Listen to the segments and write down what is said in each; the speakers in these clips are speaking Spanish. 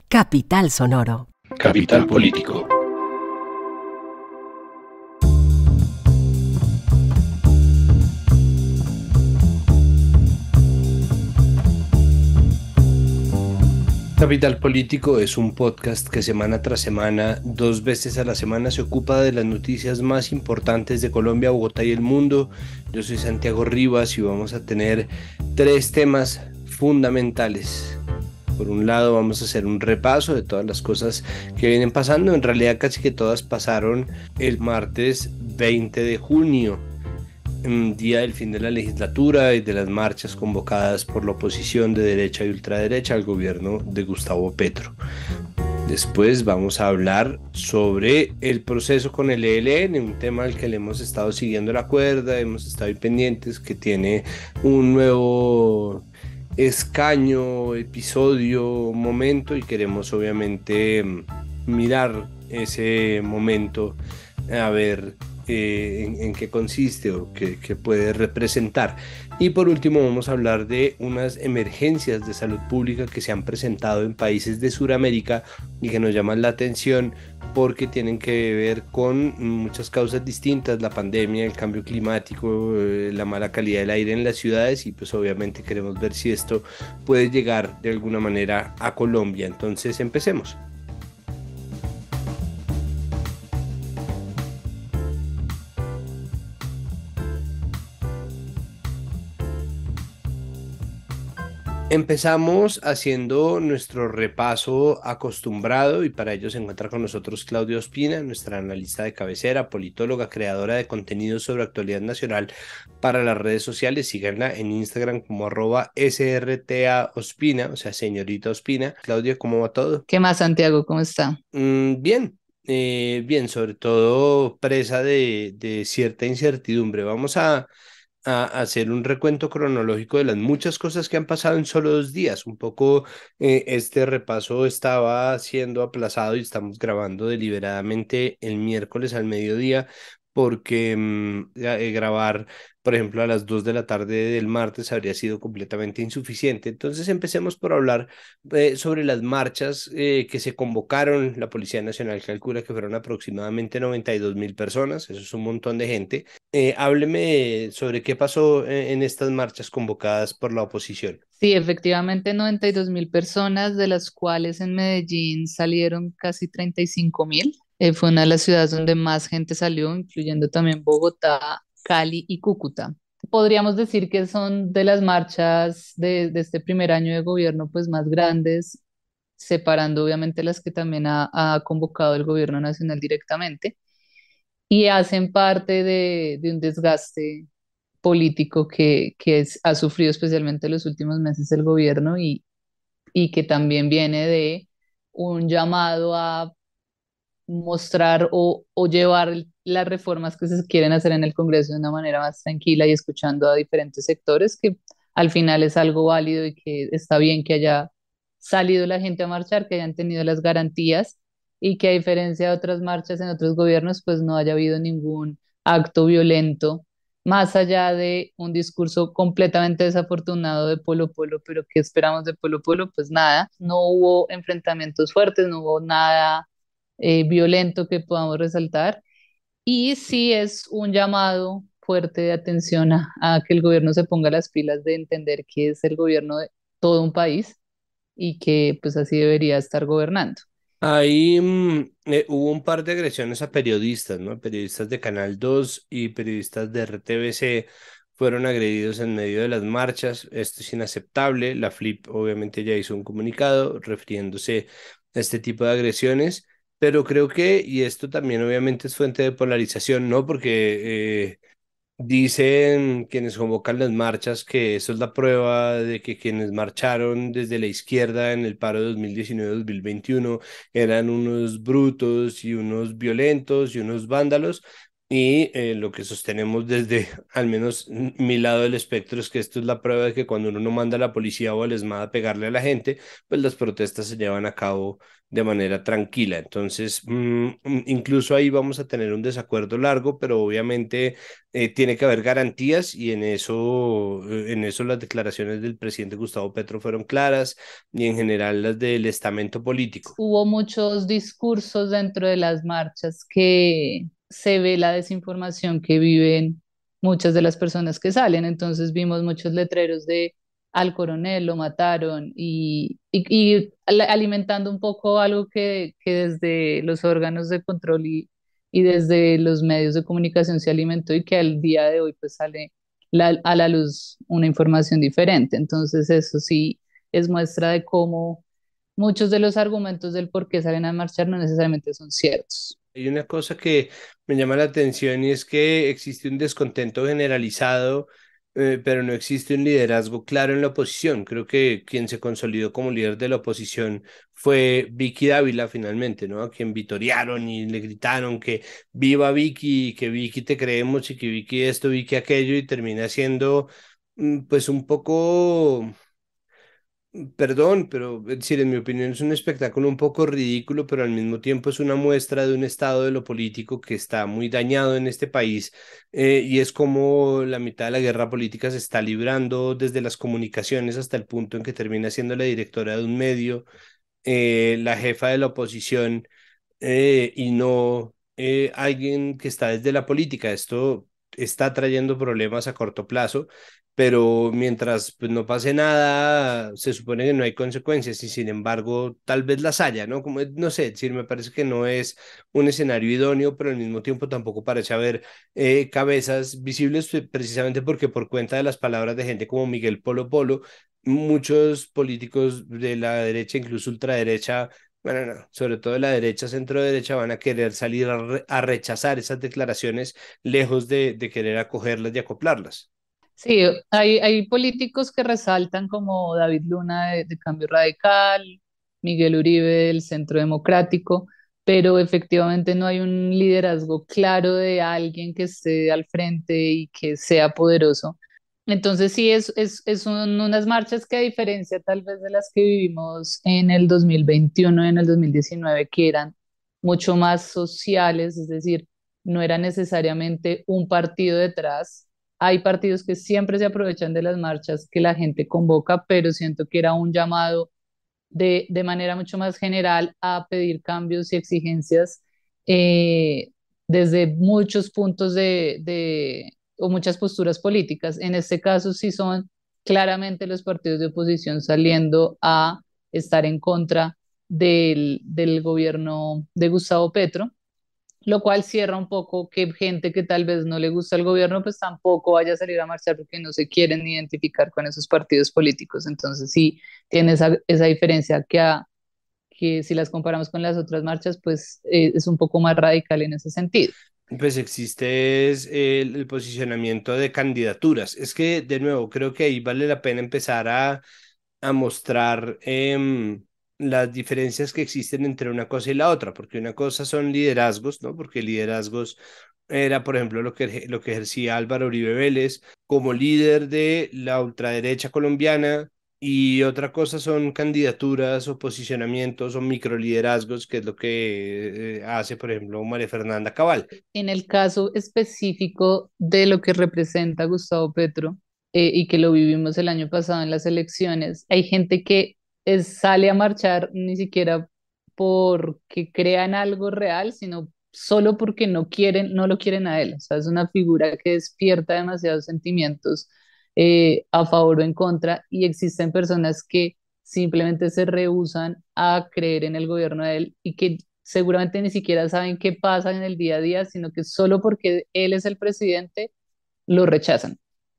Capital Sonoro. Capital Político. Capital Político es un podcast que semana tras semana, 2 veces a la semana, se ocupa de las noticias más importantes de Colombia, Bogotá y el mundo. Yo soy Santiago Rivas y vamos a tener 3 temas fundamentales. Por un lado, vamos a hacer un repaso de todas las cosas que vienen pasando. En realidad, casi que todas pasaron el martes 20 de junio. Día del fin de la legislatura y de las marchas convocadas por la oposición de derecha y ultraderecha al gobierno de Gustavo Petro. Después vamos a hablar sobre el proceso con el ELN, un tema al que le hemos estado siguiendo la cuerda, hemos estado pendientes, que tiene un nuevo escaño, episodio, momento, y queremos obviamente mirar ese momento a ver en qué consiste o qué puede representar. Y por último vamos a hablar de unas emergencias de salud pública que se han presentado en países de Sudamérica y que nos llaman la atención porque tienen que ver con muchas causas distintas: la pandemia, el cambio climático, la mala calidad del aire en las ciudades, y pues obviamente queremos ver si esto puede llegar de alguna manera a Colombia. Entonces empecemos. Empezamos haciendo nuestro repaso acostumbrado, y para ello se encuentra con nosotros Claudia Ospina, nuestra analista de cabecera, politóloga, creadora de contenidos sobre actualidad nacional para las redes sociales. Síganla en Instagram como @SRTAOspina, o sea, señorita Ospina. Claudia, ¿cómo va todo? ¿Qué más, Santiago? ¿Cómo está? Bien, bien, sobre todo presa de cierta incertidumbre. Vamos a hacer un recuento cronológico de las muchas cosas que han pasado en solo 2 días. Un poco este repaso estaba siendo aplazado y estamos grabando deliberadamente el miércoles al mediodía porque grabar, por ejemplo, a las 2 de la tarde del martes habría sido completamente insuficiente. Entonces empecemos por hablar sobre las marchas que se convocaron. La Policía Nacional calcula que fueron aproximadamente 92.000 personas, eso es un montón de gente. Hábleme sobre qué pasó en estas marchas convocadas por la oposición. Sí, efectivamente 92.000 personas, de las cuales en Medellín salieron casi 35.000. Fue una de las ciudades donde más gente salió, incluyendo también Bogotá, Cali y Cúcuta. Podríamos decir que son de las marchas de este primer año de gobierno pues más grandes, separando obviamente las que también ha convocado el gobierno nacional directamente, y hacen parte de un desgaste político que ha sufrido especialmente en los últimos meses el gobierno, y que también viene de un llamado a mostrar o llevar las reformas que se quieren hacer en el Congreso de una manera más tranquila y escuchando a diferentes sectores, que al final es algo válido y que está bien que haya salido la gente a marchar, que hayan tenido las garantías, y que a diferencia de otras marchas en otros gobiernos, pues no haya habido ningún acto violento, más allá de un discurso completamente desafortunado de Polo Polo. Pero ¿qué esperamos de Polo Polo? Pues nada, no hubo enfrentamientos fuertes, no hubo nada violento que podamos resaltar. Y sí es un llamado fuerte de atención a que el gobierno se ponga las pilas, de entender que es el gobierno de todo un país y que pues así debería estar gobernando. Ahí hubo un par de agresiones a periodistas, ¿no? Periodistas de Canal 2 y periodistas de RTBC fueron agredidos en medio de las marchas. Esto es inaceptable. La FLIP obviamente ya hizo un comunicado refiriéndose a este tipo de agresiones, pero creo que, y esto también obviamente es fuente de polarización, ¿no? Porque dicen quienes convocan las marchas que eso es la prueba de que quienes marcharon desde la izquierda en el paro de 2019-2021 eran unos brutos y unos violentos y unos vándalos, Y lo que sostenemos desde al menos mi lado del espectro es que esto es la prueba de que cuando uno no manda a la policía o al ESMAD a pegarle a la gente, pues las protestas se llevan a cabo de manera tranquila. Entonces, incluso ahí vamos a tener un desacuerdo largo, pero obviamente tiene que haber garantías y en eso las declaraciones del presidente Gustavo Petro fueron claras y en general las del estamento político. Hubo muchos discursos dentro de las marchas que se ve la desinformación que viven muchas de las personas que salen. Entonces vimos muchos letreros de al coronel lo mataron alimentando un poco algo que desde los órganos de control y desde los medios de comunicación se alimentó y que al día de hoy pues sale a la luz una información diferente. Entonces eso sí es muestra de cómo muchos de los argumentos del por qué salen a marchar no necesariamente son ciertos. Hay una cosa que me llama la atención y es que existe un descontento generalizado, pero no existe un liderazgo claro en la oposición. Creo que quien se consolidó como líder de la oposición fue Vicky Dávila finalmente, ¿no? A quien vitorearon y le gritaron que viva Vicky, que Vicky te creemos y que Vicky esto, Vicky aquello y termina siendo pues un poco. Perdón, pero es decir, en mi opinión es un espectáculo un poco ridículo, pero al mismo tiempo es una muestra de un estado de lo político que está muy dañado en este país, y es como la mitad de la guerra política se está librando desde las comunicaciones hasta el punto en que termina siendo la directora de un medio, la jefa de la oposición, y no alguien que está desde la política. Esto está trayendo problemas a corto plazo, pero mientras pues, no pase nada, se supone que no hay consecuencias y sin embargo tal vez las haya, ¿no? Como, no sé, decir, me parece que no es un escenario idóneo, pero al mismo tiempo tampoco parece haber cabezas visibles, precisamente porque por cuenta de las palabras de gente como Miguel Polo Polo, muchos políticos de la derecha, incluso ultraderecha, bueno, no, sobre todo de la derecha, centro derecha, van a querer salir a rechazar esas declaraciones lejos de querer acogerlas y acoplarlas. Sí, hay políticos que resaltan como David Luna de Cambio Radical, Miguel Uribe del Centro Democrático, pero efectivamente no hay un liderazgo claro de alguien que esté al frente y que sea poderoso. Entonces sí, son unas marchas que a diferencia tal vez de las que vivimos en el 2021 y en el 2019, que eran mucho más sociales, es decir, no era necesariamente un partido detrás. Hay partidos que siempre se aprovechan de las marchas que la gente convoca, pero siento que era un llamado de manera mucho más general a pedir cambios y exigencias eh, desde muchos puntos o muchas posturas políticas. En este caso sí son claramente los partidos de oposición saliendo a estar en contra del gobierno de Gustavo Petro, lo cual cierra un poco que gente que tal vez no le gusta el gobierno, pues tampoco vaya a salir a marchar porque no se quieren identificar con esos partidos políticos. Entonces sí tiene esa diferencia que si las comparamos con las otras marchas, pues es un poco más radical en ese sentido. Pues existe es el posicionamiento de candidaturas. Es que, de nuevo, creo que ahí vale la pena empezar a mostrar las diferencias que existen entre una cosa y la otra, porque una cosa son liderazgos, ¿no? Porque liderazgos era, por ejemplo, lo que ejercía Álvaro Uribe Vélez como líder de la ultraderecha colombiana. Y otra cosa son candidaturas o posicionamientos o microliderazgos, que es lo que hace, por ejemplo, María Fernanda Cabal. En el caso específico de lo que representa Gustavo Petro, y que lo vivimos el año pasado en las elecciones, hay gente que sale a marchar ni siquiera porque crean algo real, sino solo porque no lo quieren a él. O sea, es una figura que despierta demasiados sentimientos a favor o en contra, y existen personas que simplemente se rehúsan a creer en el gobierno de él y que seguramente ni siquiera saben qué pasa en el día a día, sino que solo porque él es el presidente lo rechazan.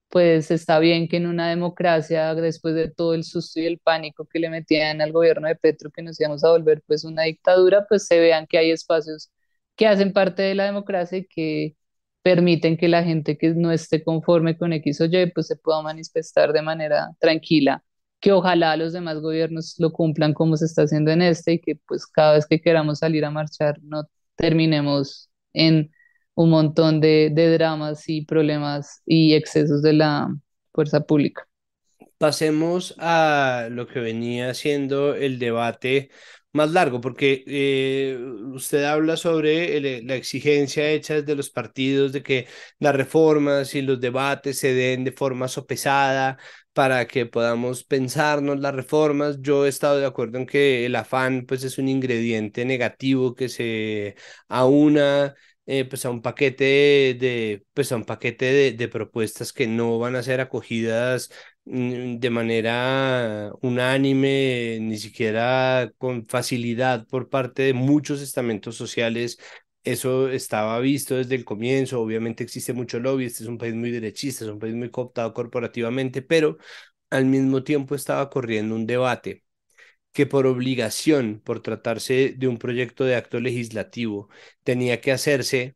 Pues está bien que en una democracia, después de todo el susto y el pánico que le metían al gobierno de Petro, que nos íbamos a volver pues una dictadura, pues se vean que hay espacios que hacen parte de la democracia y que permiten que la gente que no esté conforme con X o Y, pues se pueda manifestar de manera tranquila, que ojalá los demás gobiernos lo cumplan como se está haciendo en este, y que pues cada vez que queramos salir a marchar no terminemos en un montón de dramas y problemas y excesos de la fuerza pública. Pasemos a lo que venía siendo el debate más largo, porque usted habla sobre la exigencia hecha desde los partidos de que las reformas y los debates se den de forma sopesada para que podamos pensarnos las reformas. Yo he estado de acuerdo en que el afán pues es un ingrediente negativo que se aúna pues a un paquete pues a un paquete de propuestas que no van a ser acogidas de manera unánime, ni siquiera con facilidad por parte de muchos estamentos sociales. Eso estaba visto desde el comienzo. Obviamente existe mucho lobby. Este es un país muy derechista, es un país muy cooptado corporativamente, pero al mismo tiempo estaba corriendo un debate que por obligación, por tratarse de un proyecto de acto legislativo, tenía que hacerse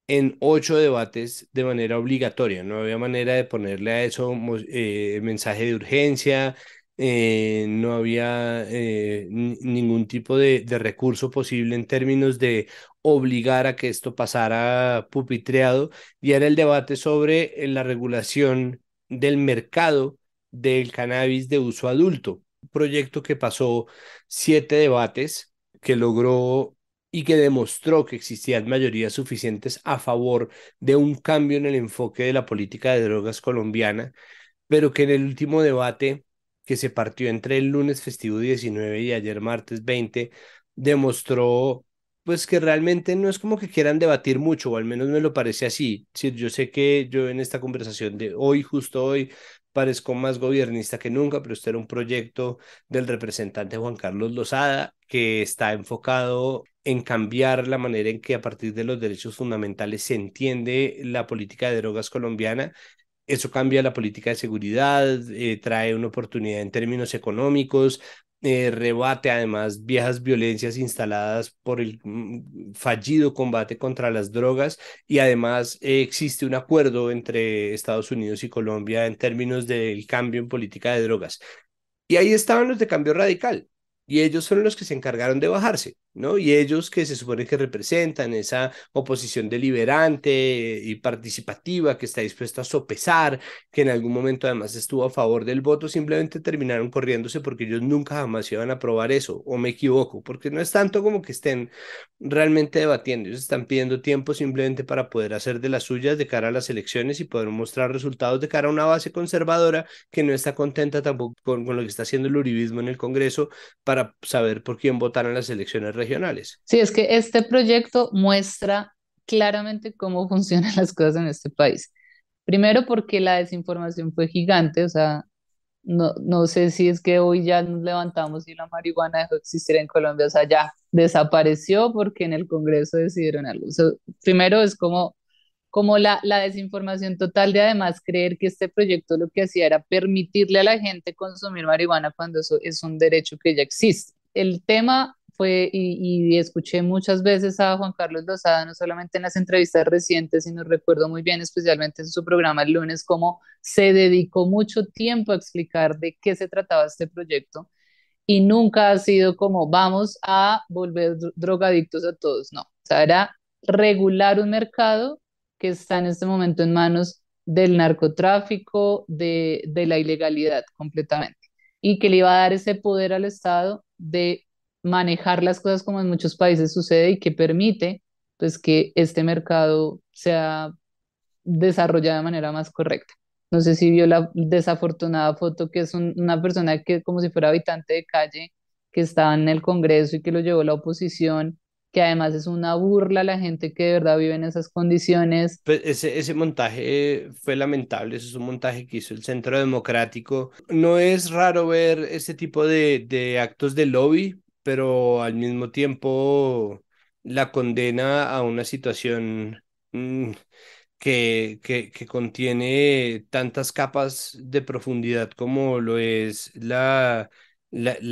en 8 debates de manera obligatoria. No había manera de ponerle a eso mensaje de urgencia, no había ningún tipo de recurso posible en términos de obligar a que esto pasara pupitreado, y era el debate sobre la regulación del mercado del cannabis de uso adulto. Un proyecto que pasó 7 debates, que logró y que demostró que existían mayorías suficientes a favor de un cambio en el enfoque de la política de drogas colombiana, pero que en el último debate, que se partió entre el lunes festivo 19 y ayer martes 20, demostró pues que realmente no es como que quieran debatir mucho, o al menos me lo parece así. Sí, yo sé que yo en esta conversación de hoy, justo hoy, parezco más gobernista que nunca, pero este era un proyecto del representante Juan Carlos Lozada, que está enfocado en cambiar la manera en que a partir de los derechos fundamentales se entiende la política de drogas colombiana. Eso cambia la política de seguridad, trae una oportunidad en términos económicos, rebate además viejas violencias instaladas por el fallido combate contra las drogas, y además existe un acuerdo entre Estados Unidos y Colombia en términos del cambio en política de drogas. Y ahí estaban los de Cambio Radical. Y ellos son los que se encargaron de bajarse, ¿no? Y ellos que se supone que representan esa oposición deliberante y participativa que está dispuesta a sopesar, que en algún momento además estuvo a favor del voto, simplemente terminaron corriéndose porque ellos nunca jamás iban a aprobar eso, o me equivoco, porque no es tanto como que estén realmente debatiendo, ellos están pidiendo tiempo simplemente para poder hacer de las suyas de cara a las elecciones y poder mostrar resultados de cara a una base conservadora que no está contenta tampoco con lo que está haciendo el uribismo en el Congreso, para saber por quién votar en las elecciones regionales. Sí, es que este proyecto muestra claramente cómo funcionan las cosas en este país. Primero porque la desinformación fue gigante, o sea, no sé si es que hoy ya nos levantamos y la marihuana dejó de existir en Colombia, o sea, ya desapareció porque en el Congreso decidieron algo. O sea, primero es como la desinformación total de además creer que este proyecto lo que hacía era permitirle a la gente consumir marihuana cuando eso es un derecho que ya existe. El tema fue, y escuché muchas veces a Juan Carlos Lozada, no solamente en las entrevistas recientes, sino recuerdo muy bien, especialmente en su programa el lunes, cómo se dedicó mucho tiempo a explicar de qué se trataba este proyecto y nunca ha sido como vamos a volver drogadictos a todos, no. O sea, era regular un mercado que está en este momento en manos del narcotráfico, de la ilegalidad completamente, y que le iba a dar ese poder al Estado de manejar las cosas como en muchos países sucede y que permite pues que este mercado sea desarrollada de manera más correcta. No sé si vio la desafortunada foto que es una persona que como si fuera habitante de calle, que estaba en el Congreso y que lo llevó la oposición, que además es una burla a la gente que de verdad vive en esas condiciones. Pues ese montaje fue lamentable, eso es un montaje que hizo el Centro Democrático. No es raro ver este tipo de actos de lobby, pero al mismo tiempo la condena a una situación que contiene tantas capas de profundidad como lo es la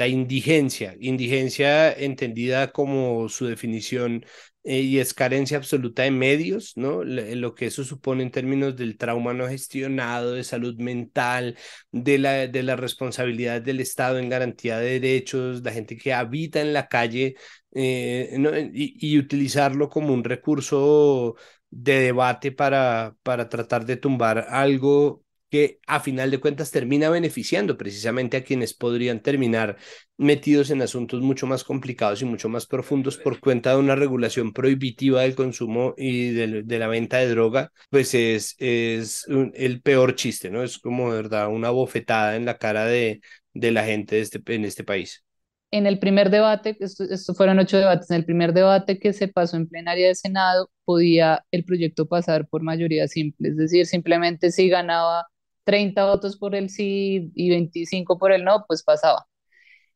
indigencia, indigencia entendida como su definición, y es carencia absoluta de medios, ¿no? Lo que eso supone en términos del trauma no gestionado, de salud mental, de la responsabilidad del Estado en garantía de derechos, la gente que habita en la calle, ¿no? Y utilizarlo como un recurso de debate para tratar de tumbar algo que a final de cuentas termina beneficiando precisamente a quienes podrían terminar metidos en asuntos mucho más complicados y mucho más profundos por cuenta de una regulación prohibitiva del consumo y de la venta de droga, pues el peor chiste, ¿no? Es como de verdad una bofetada en la cara de la gente en este país. En el primer debate, esto fueron 8 debates, en el primer debate que se pasó en plenaria de Senado, podía el proyecto pasar por mayoría simple, es decir, simplemente si ganaba 30 votos por el sí y 25 por el no, pues pasaba.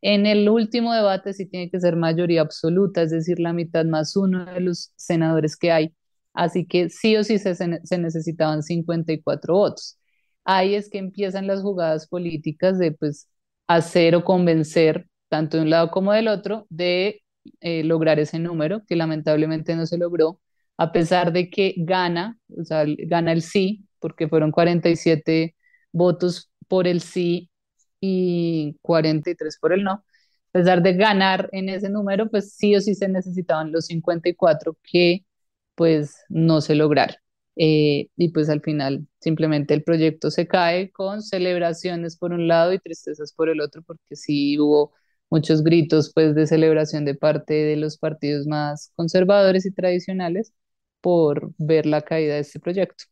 En el último debate sí tiene que ser mayoría absoluta, es decir, la mitad más uno de los senadores que hay. Así que sí o sí se necesitaban 54 votos. Ahí es que empiezan las jugadas políticas de pues hacer o convencer, tanto de un lado como del otro, de lograr ese número, que lamentablemente no se logró, a pesar de que gana, o sea, gana el sí, porque fueron 47 votos por el sí y 43 por el no. A pesar de ganar en ese número, pues sí o sí se necesitaban los 54 que pues no se lograron. Y pues al final simplemente el proyecto se cae con celebraciones por un lado y tristezas por el otro, porque sí hubo muchos gritos pues de celebración de parte de los partidos más conservadores y tradicionales por ver la caída de este proyecto.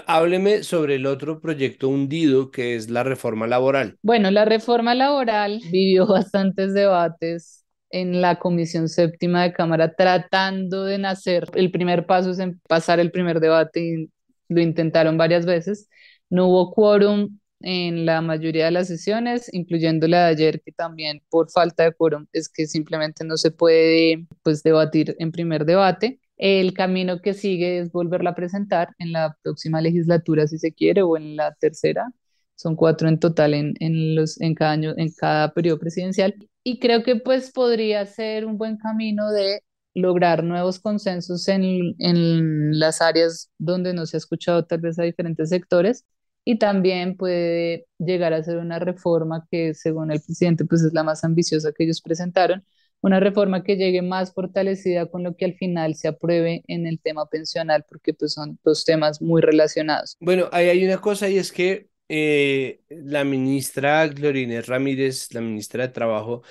Hábleme sobre el otro proyecto hundido que es la reforma laboral. Bueno, la reforma laboral vivió bastantes debates en la Comisión Séptima de Cámara tratando de nacer. El primer paso es en pasar el primer debate y lo intentaron varias veces. No hubo quórum en la mayoría de las sesiones, incluyendo la de ayer, que también por falta de quórum es que simplemente no se puede pues debatir en primer debate. El camino que sigue es volverla a presentar en la próxima legislatura, si se quiere, o en la tercera. Son 4 en total en cada año, en cada periodo presidencial. Y creo que pues podría ser un buen camino de lograr nuevos consensos en las áreas donde no se ha escuchado tal vez a diferentes sectores, y también puede llegar a ser una reforma que según el presidente pues es la más ambiciosa que ellos presentaron, una reforma que llegue más fortalecida con lo que al final se apruebe en el tema pensional, porque pues son dos temas muy relacionados. Bueno, ahí hay una cosa y es que la ministra Glorina Ramírez, la ministra de Trabajo,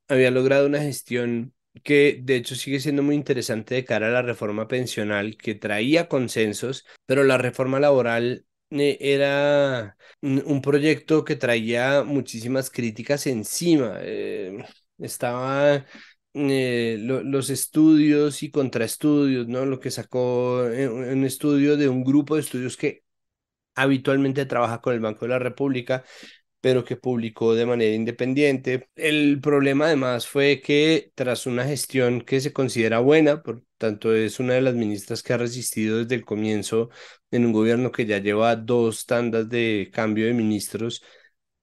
había logrado una gestión que de hecho sigue siendo muy interesante de cara a la reforma pensional, que traía consensos, pero la reforma laboral era un proyecto que traía muchísimas críticas encima. Estaba los estudios y contraestudios, ¿no? Lo que sacó un estudio de un grupo de estudios que habitualmente trabaja con el Banco de la República, pero que publicó de manera independiente. El problema además fue que tras una gestión que se considera buena, por tanto es una de las ministras que ha resistido desde el comienzo en un gobierno que ya lleva 2 tandas de cambio de ministros,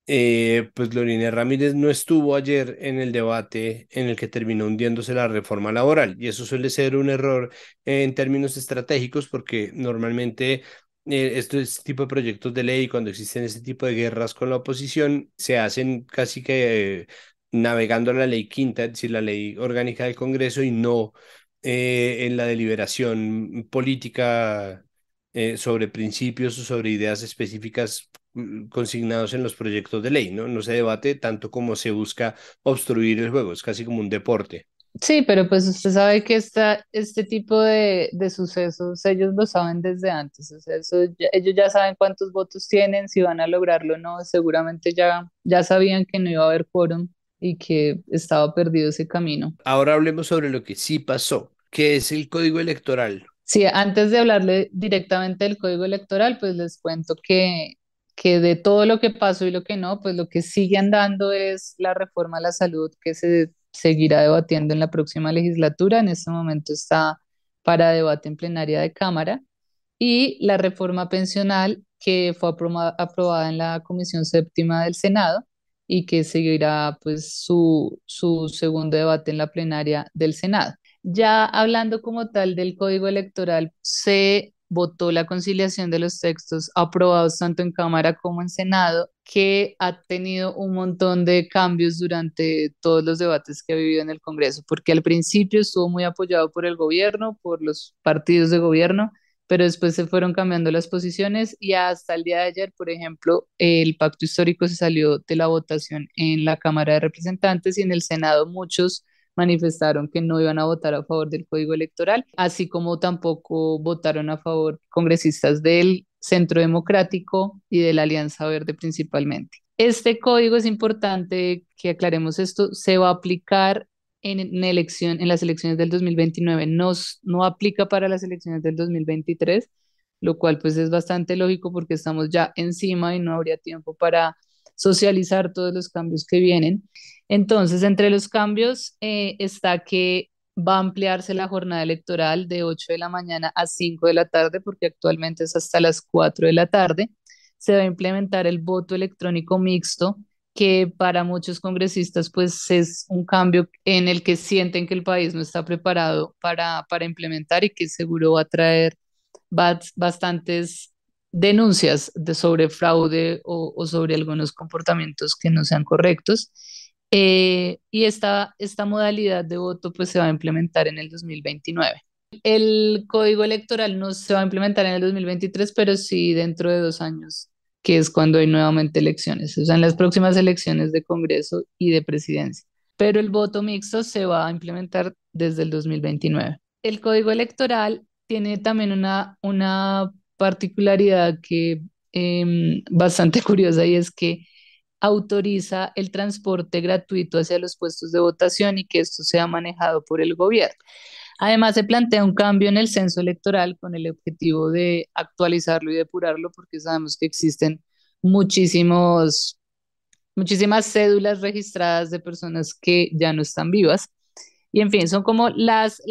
pues Lorena Ramírez no estuvo ayer en el debate en el que terminó hundiéndose la reforma laboral y eso suele ser un error en términos estratégicos porque normalmente estos tipo de proyectos de ley, cuando existen este tipo de guerras con la oposición, se hacen casi que navegando la ley quinta, es decir, la ley orgánica del Congreso y no en la deliberación política sobre principios o sobre ideas específicas consignados en los proyectos de ley, ¿no? No se debate tanto como se busca obstruir el juego, es casi como un deporte. Sí, pero pues usted sabe que este tipo de sucesos ellos lo saben desde antes, o sea, ellos ya saben cuántos votos tienen, si van a lograrlo o no, seguramente ya sabían que no iba a haber quórum y que estaba perdido ese camino. Ahora hablemos sobre lo que sí pasó, que es el código electoral. Sí, antes de hablarle directamente del código electoral, pues les cuento que de todo lo que pasó y lo que no, pues lo que sigue andando es la reforma a la salud que se seguirá debatiendo en la próxima legislatura. En este momento está para debate en plenaria de Cámara. Y la reforma pensional que fue aprobada en la Comisión Séptima del Senado y que seguirá pues su segundo debate en la plenaria del Senado. Ya hablando como tal del Código Electoral, se votó la conciliación de los textos aprobados tanto en Cámara como en Senado, que ha tenido un montón de cambios durante todos los debates que ha vivido en el Congreso, porque al principio estuvo muy apoyado por el gobierno, por los partidos de gobierno, pero después se fueron cambiando las posiciones y hasta el día de ayer, por ejemplo, el pacto histórico se salió de la votación en la Cámara de Representantes y en el Senado muchos manifestaron que no iban a votar a favor del código electoral, así como tampoco votaron a favor congresistas del Centro Democrático y de la Alianza Verde principalmente. Este código es importante que aclaremos esto, se va a aplicar en las elecciones del 2029, no aplica para las elecciones del 2023, lo cual pues es bastante lógico porque estamos ya encima y no habría tiempo para socializar todos los cambios que vienen. Entonces, entre los cambios está que va a ampliarse la jornada electoral de 8 de la mañana a 5 de la tarde, porque actualmente es hasta las 4 de la tarde. Se va a implementar el voto electrónico mixto, que para muchos congresistas pues es un cambio en el que sienten que el país no está preparado para implementar y que seguro va a traer bastantes denuncias sobre fraude o sobre algunos comportamientos que no sean correctos. Y esta modalidad de voto pues se va a implementar en el 2029. El código electoral no se va a implementar en el 2023, pero sí dentro de 2 años, que es cuando hay nuevamente elecciones, o sea, en las próximas elecciones de Congreso y de Presidencia. Pero el voto mixto se va a implementar desde el 2029. El código electoral tiene también una particularidad que bastante curiosa, y es que autoriza el transporte gratuito hacia los puestos de votación y que esto sea manejado por el gobierno. Además, se plantea un cambio en el censo electoral con el objetivo de actualizarlo y depurarlo, porque sabemos que existen muchísimas cédulas registradas de personas que ya no están vivas. Y en fin, son como las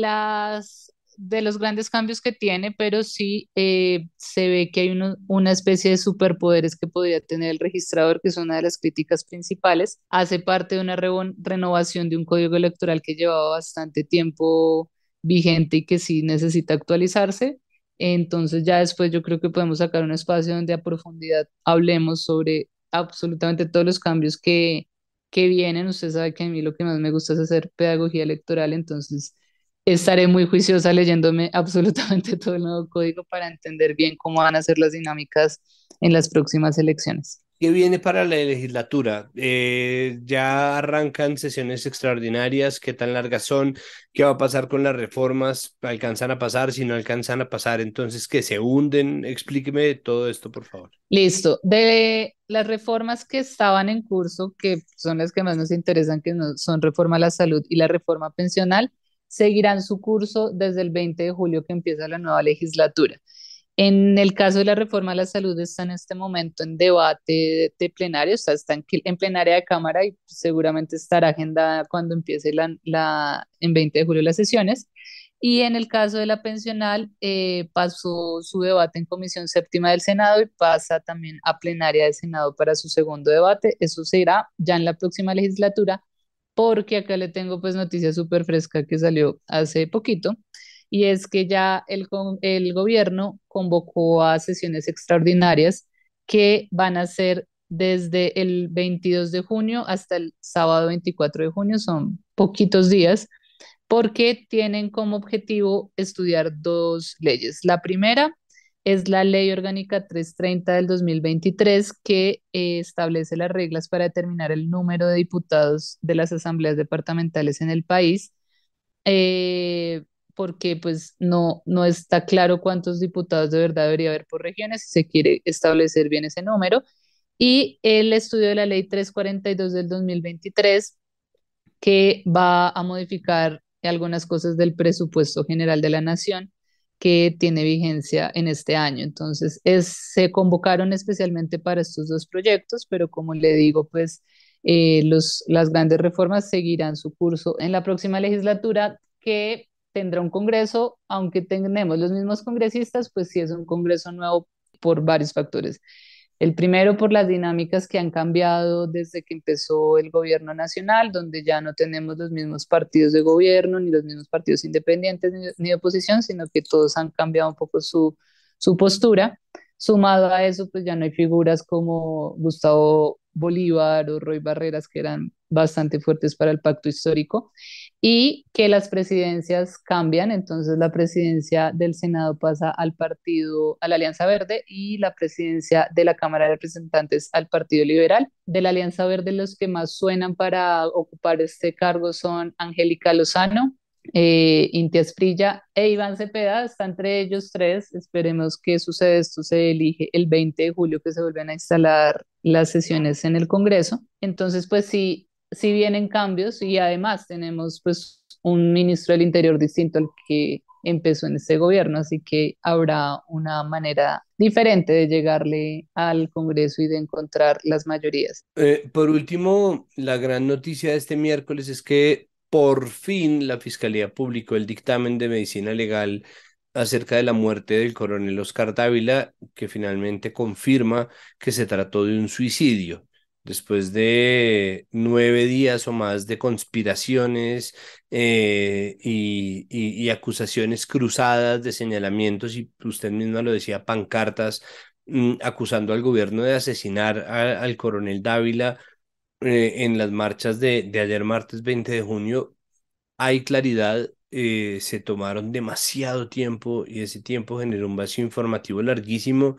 de los grandes cambios que tiene, pero sí se ve que hay una especie de superpoderes que podría tener el registrador, que es una de las críticas principales. Hace parte de una renovación de un código electoral que llevaba bastante tiempo vigente y que sí necesita actualizarse. Entonces ya después yo creo que podemos sacar un espacio donde a profundidad hablemos sobre absolutamente todos los cambios que vienen. Usted sabe que a mí lo que más me gusta es hacer pedagogía electoral, entonces estaré muy juiciosa leyéndome absolutamente todo el nuevo código para entender bien cómo van a ser las dinámicas en las próximas elecciones. ¿Qué viene para la legislatura? Ya arrancan sesiones extraordinarias, ¿qué tan largas son? ¿Qué va a pasar con las reformas? ¿Alcanzan a pasar? Si no alcanzan a pasar, entonces que se hunden. Explíqueme todo esto, por favor. Listo. De las reformas que estaban en curso, que son las que más nos interesan, que son reforma a la salud y la reforma pensional, seguirán su curso desde el 20 de julio que empieza la nueva legislatura. En el caso de la reforma a la salud está en este momento en debate de plenario, o sea, está en plenaria de Cámara y seguramente estará agendada cuando empiece en 20 de julio las sesiones. Y en el caso de la pensional, pasó su debate en Comisión Séptima del Senado y pasa también a plenaria del Senado para su segundo debate. Eso se irá ya en la próxima legislatura, porque acá le tengo pues noticia súper fresca que salió hace poquito, y es que ya el gobierno convocó a sesiones extraordinarias que van a ser desde el 22 de junio hasta el sábado 24 de junio, son poquitos días, porque tienen como objetivo estudiar dos leyes. La primera es la Ley Orgánica 330 del 2023, que establece las reglas para determinar el número de diputados de las asambleas departamentales en el país, eh, porque pues no está claro cuántos diputados de verdad debería haber por regiones, si se quiere establecer bien ese número. Y el estudio de la Ley 342 del 2023, que va a modificar algunas cosas del presupuesto general de la nación que tiene vigencia en este año. Entonces, se convocaron especialmente para estos dos proyectos, pero como le digo, pues las grandes reformas seguirán su curso en la próxima legislatura, que tendrá un congreso, aunque tenemos los mismos congresistas, pues sí es un congreso nuevo por varios factores. El primero, por las dinámicas que han cambiado desde que empezó el gobierno nacional, donde ya no tenemos los mismos partidos de gobierno, ni los mismos partidos independientes, ni de oposición, sino que todos han cambiado un poco su postura. Sumado a eso, pues ya no hay figuras como Gustavo Bolívar o Roy Barreras, que eran bastante fuertes para el pacto histórico. y que las presidencias cambian, entonces la presidencia del Senado pasa al partido, a la Alianza Verde, y la presidencia de la Cámara de Representantes al Partido Liberal. De la Alianza Verde, los que más suenan para ocupar este cargo son Angélica Lozano, Inti Asprilla e Iván Cepeda. Está entre ellos tres. Esperemos qué sucede. Esto se elige el 20 de julio, que se vuelven a instalar las sesiones en el Congreso. Entonces, pues sí, sí vienen cambios, y además tenemos pues un ministro del Interior distinto al que empezó en este gobierno, así que habrá una manera diferente de llegarle al Congreso y de encontrar las mayorías. Por último, la gran noticia de este miércoles es que por fin la Fiscalía publicó el dictamen de medicina legal acerca de la muerte del coronel Oscar Dávila, que finalmente confirma que se trató de un suicidio. Después de 9 días o más de conspiraciones y acusaciones cruzadas de señalamientos, y usted misma lo decía, pancartas acusando al gobierno de asesinar al coronel Dávila en las marchas de ayer martes 20 de junio, hay claridad. Se tomaron demasiado tiempo y ese tiempo generó un vacío informativo larguísimo.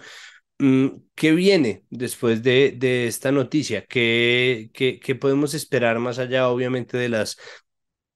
¿Qué viene después de esta noticia? ¿Qué podemos esperar más allá, obviamente, de las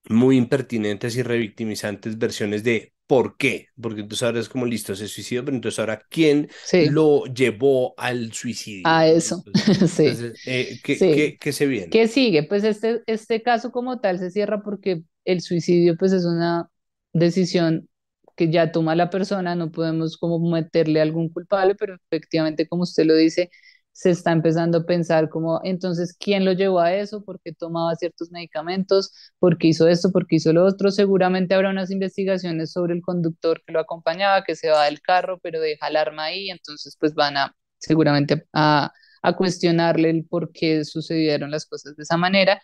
muy impertinentes y revictimizantes versiones de por qué? Porque entonces ahora es como listo, se suicidó, pero entonces ahora ¿quién Sí, lo llevó al suicidio? a ¿No? eso, Entonces, sí, ¿qué, sí. qué se viene? ¿Qué sigue? Pues este caso como tal se cierra porque el suicidio pues es una decisión que ya toma la persona, no podemos como meterle algún culpable, pero efectivamente, como usted lo dice, se está empezando a pensar como, entonces, ¿quién lo llevó a eso? ¿Por qué tomaba ciertos medicamentos? ¿Por qué hizo esto? ¿Por qué hizo lo otro? Seguramente habrá unas investigaciones sobre el conductor que lo acompañaba, que se va del carro, pero deja el arma ahí, entonces pues van a seguramente a cuestionarle el por qué sucedieron las cosas de esa manera.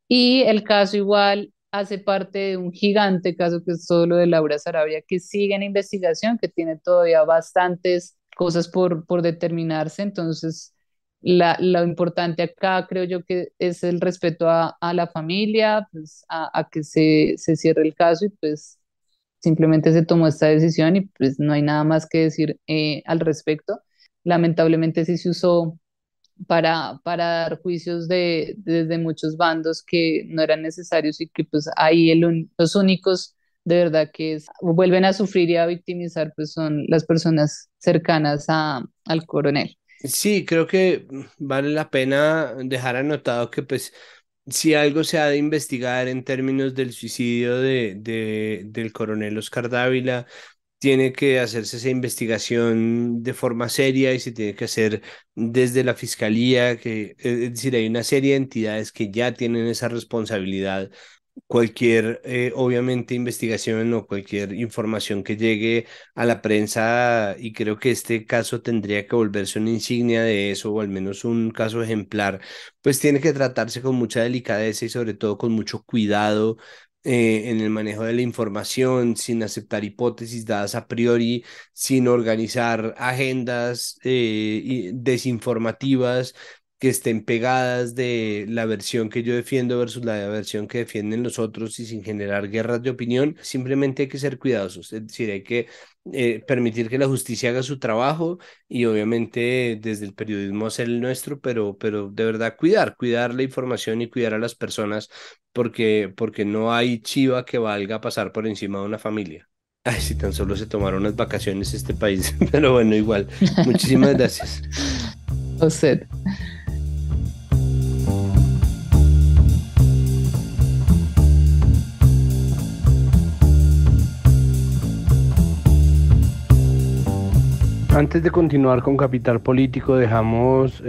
Y el caso igual hace parte de un gigante caso que es todo lo de Laura Sarabia, que sigue en investigación, que tiene todavía bastantes cosas por determinarse. Entonces, lo importante acá creo yo que es el respeto a la familia, pues, a que se cierre el caso, y pues simplemente se tomó esta decisión, y pues no hay nada más que decir al respecto. Lamentablemente sí se usó para dar juicios desde muchos bandos que no eran necesarios, y que pues ahí los únicos de verdad que vuelven a sufrir y a victimizar pues son las personas cercanas al coronel. Sí, creo que vale la pena dejar anotado que pues si algo se ha de investigar en términos del suicidio del coronel Oscar Dávila, tiene que hacerse esa investigación de forma seria y se tiene que hacer desde la fiscalía, es decir, hay una serie de entidades que ya tienen esa responsabilidad. Cualquier, obviamente, investigación o cualquier información que llegue a la prensa, y creo que este caso tendría que volverse una insignia de eso, o al menos un caso ejemplar, pues tiene que tratarse con mucha delicadeza y sobre todo con mucho cuidado en el manejo de la información, sin aceptar hipótesis dadas a priori, sin organizar agendas desinformativas que estén pegadas de la versión que yo defiendo versus la versión que defienden los otros, y sin generar guerras de opinión. Simplemente hay que ser cuidadosos, es decir, hay que permitir que la justicia haga su trabajo y obviamente desde el periodismo hacer el nuestro, pero de verdad cuidar la información y cuidar a las personas, porque no hay chiva que valga pasar por encima de una familia. Ay, si tan solo se tomaron unas vacaciones este país, pero bueno, igual. Muchísimas gracias. O sea, Antes de continuar con Capital Político, dejamos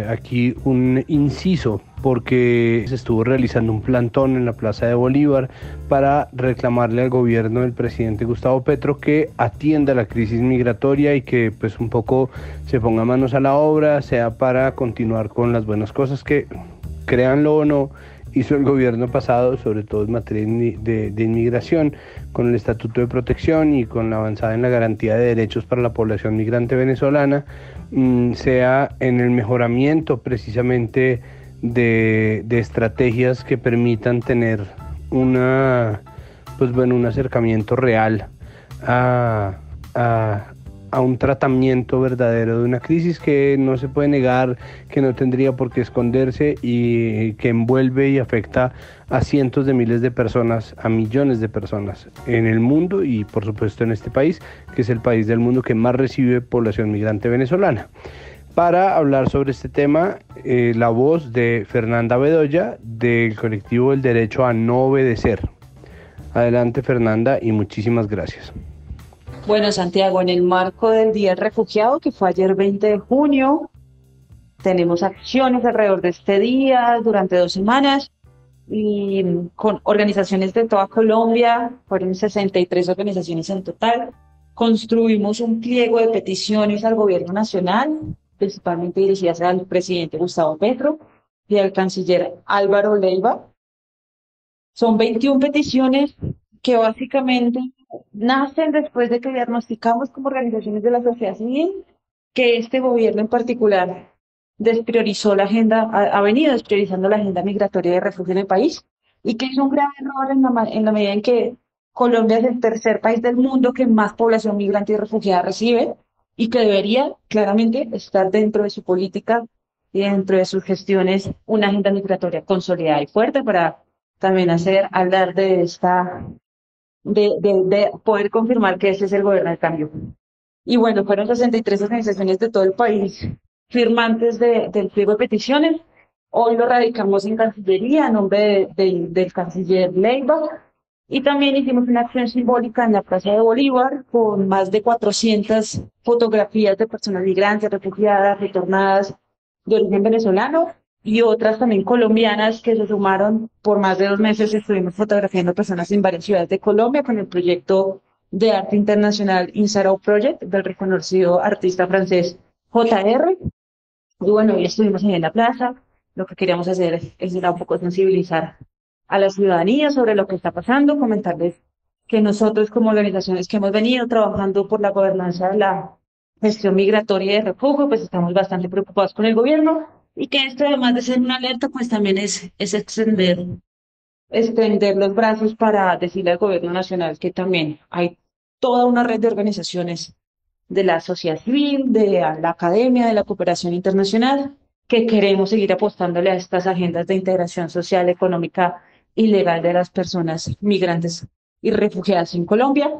aquí un inciso porque se estuvo realizando un plantón en la Plaza de Bolívar para reclamarle al gobierno del presidente Gustavo Petro que atienda la crisis migratoria y que pues un poco se ponga manos a la obra, sea para continuar con las buenas cosas que, créanlo o no, hizo el gobierno pasado, sobre todo en materia de inmigración, con el Estatuto de Protección y con la avanzada en la garantía de derechos para la población migrante venezolana, sea en el mejoramiento precisamente de estrategias que permitan tener pues bueno, un acercamiento real a, a, a un tratamiento verdadero de una crisis que no se puede negar, que no tendría por qué esconderse y que envuelve y afecta a cientos de miles de personas, a millones de personas en el mundo y por supuesto en este país, que es el país del mundo que más recibe población migrante venezolana. Para hablar sobre este tema, la voz de Fernanda Bedoya del colectivo El Derecho a No Obedecer. Adelante, Fernanda, y muchísimas gracias. Bueno, Santiago, en el marco del Día del Refugiado, que fue ayer 20 de junio, tenemos acciones alrededor de este día durante 2 semanas y con organizaciones de toda Colombia, fueron 63 organizaciones en total. Construimos un pliego de peticiones al gobierno nacional, principalmente dirigidas al presidente Gustavo Petro y al canciller Álvaro Leiva. Son 21 peticiones que básicamente nacen después de que diagnosticamos como organizaciones de la sociedad civil que este gobierno en particular despriorizó la agenda, ha venido despriorizando la agenda migratoria de refugio en el país y que es un grave error en la medida en que Colombia es el tercer país del mundo que más población migrante y refugiada recibe y que debería claramente estar dentro de su política y dentro de sus gestiones una agenda migratoria consolidada y fuerte para también hacer hablar de esta de poder confirmar que ese es el gobierno del cambio. Y bueno, fueron 63 organizaciones de todo el país firmantes del pliego de peticiones. Hoy lo radicamos en Cancillería a nombre del canciller Leiva. Y también hicimos una acción simbólica en la Plaza de Bolívar con más de 400 fotografías de personas migrantes, refugiadas, retornadas de origen venezolano y otras también colombianas que se sumaron. Por más de 2 meses estuvimos fotografiando personas en varias ciudades de Colombia con el proyecto de arte internacional Insarau Project del reconocido artista francés JR. Y bueno, hoy estuvimos en la plaza. Lo que queríamos hacer era un poco sensibilizar a la ciudadanía sobre lo que está pasando, comentarles que nosotros como organizaciones que hemos venido trabajando por la gobernanza de la gestión migratoria y de refugio, pues estamos bastante preocupados con el gobierno y que esto además de ser una alerta, pues también es extender los brazos para decirle al gobierno nacional que también hay toda una red de organizaciones de la sociedad civil, de la academia, de la cooperación internacional, que queremos seguir apostándole a estas agendas de integración social, económica y legal de las personas migrantes y refugiadas en Colombia.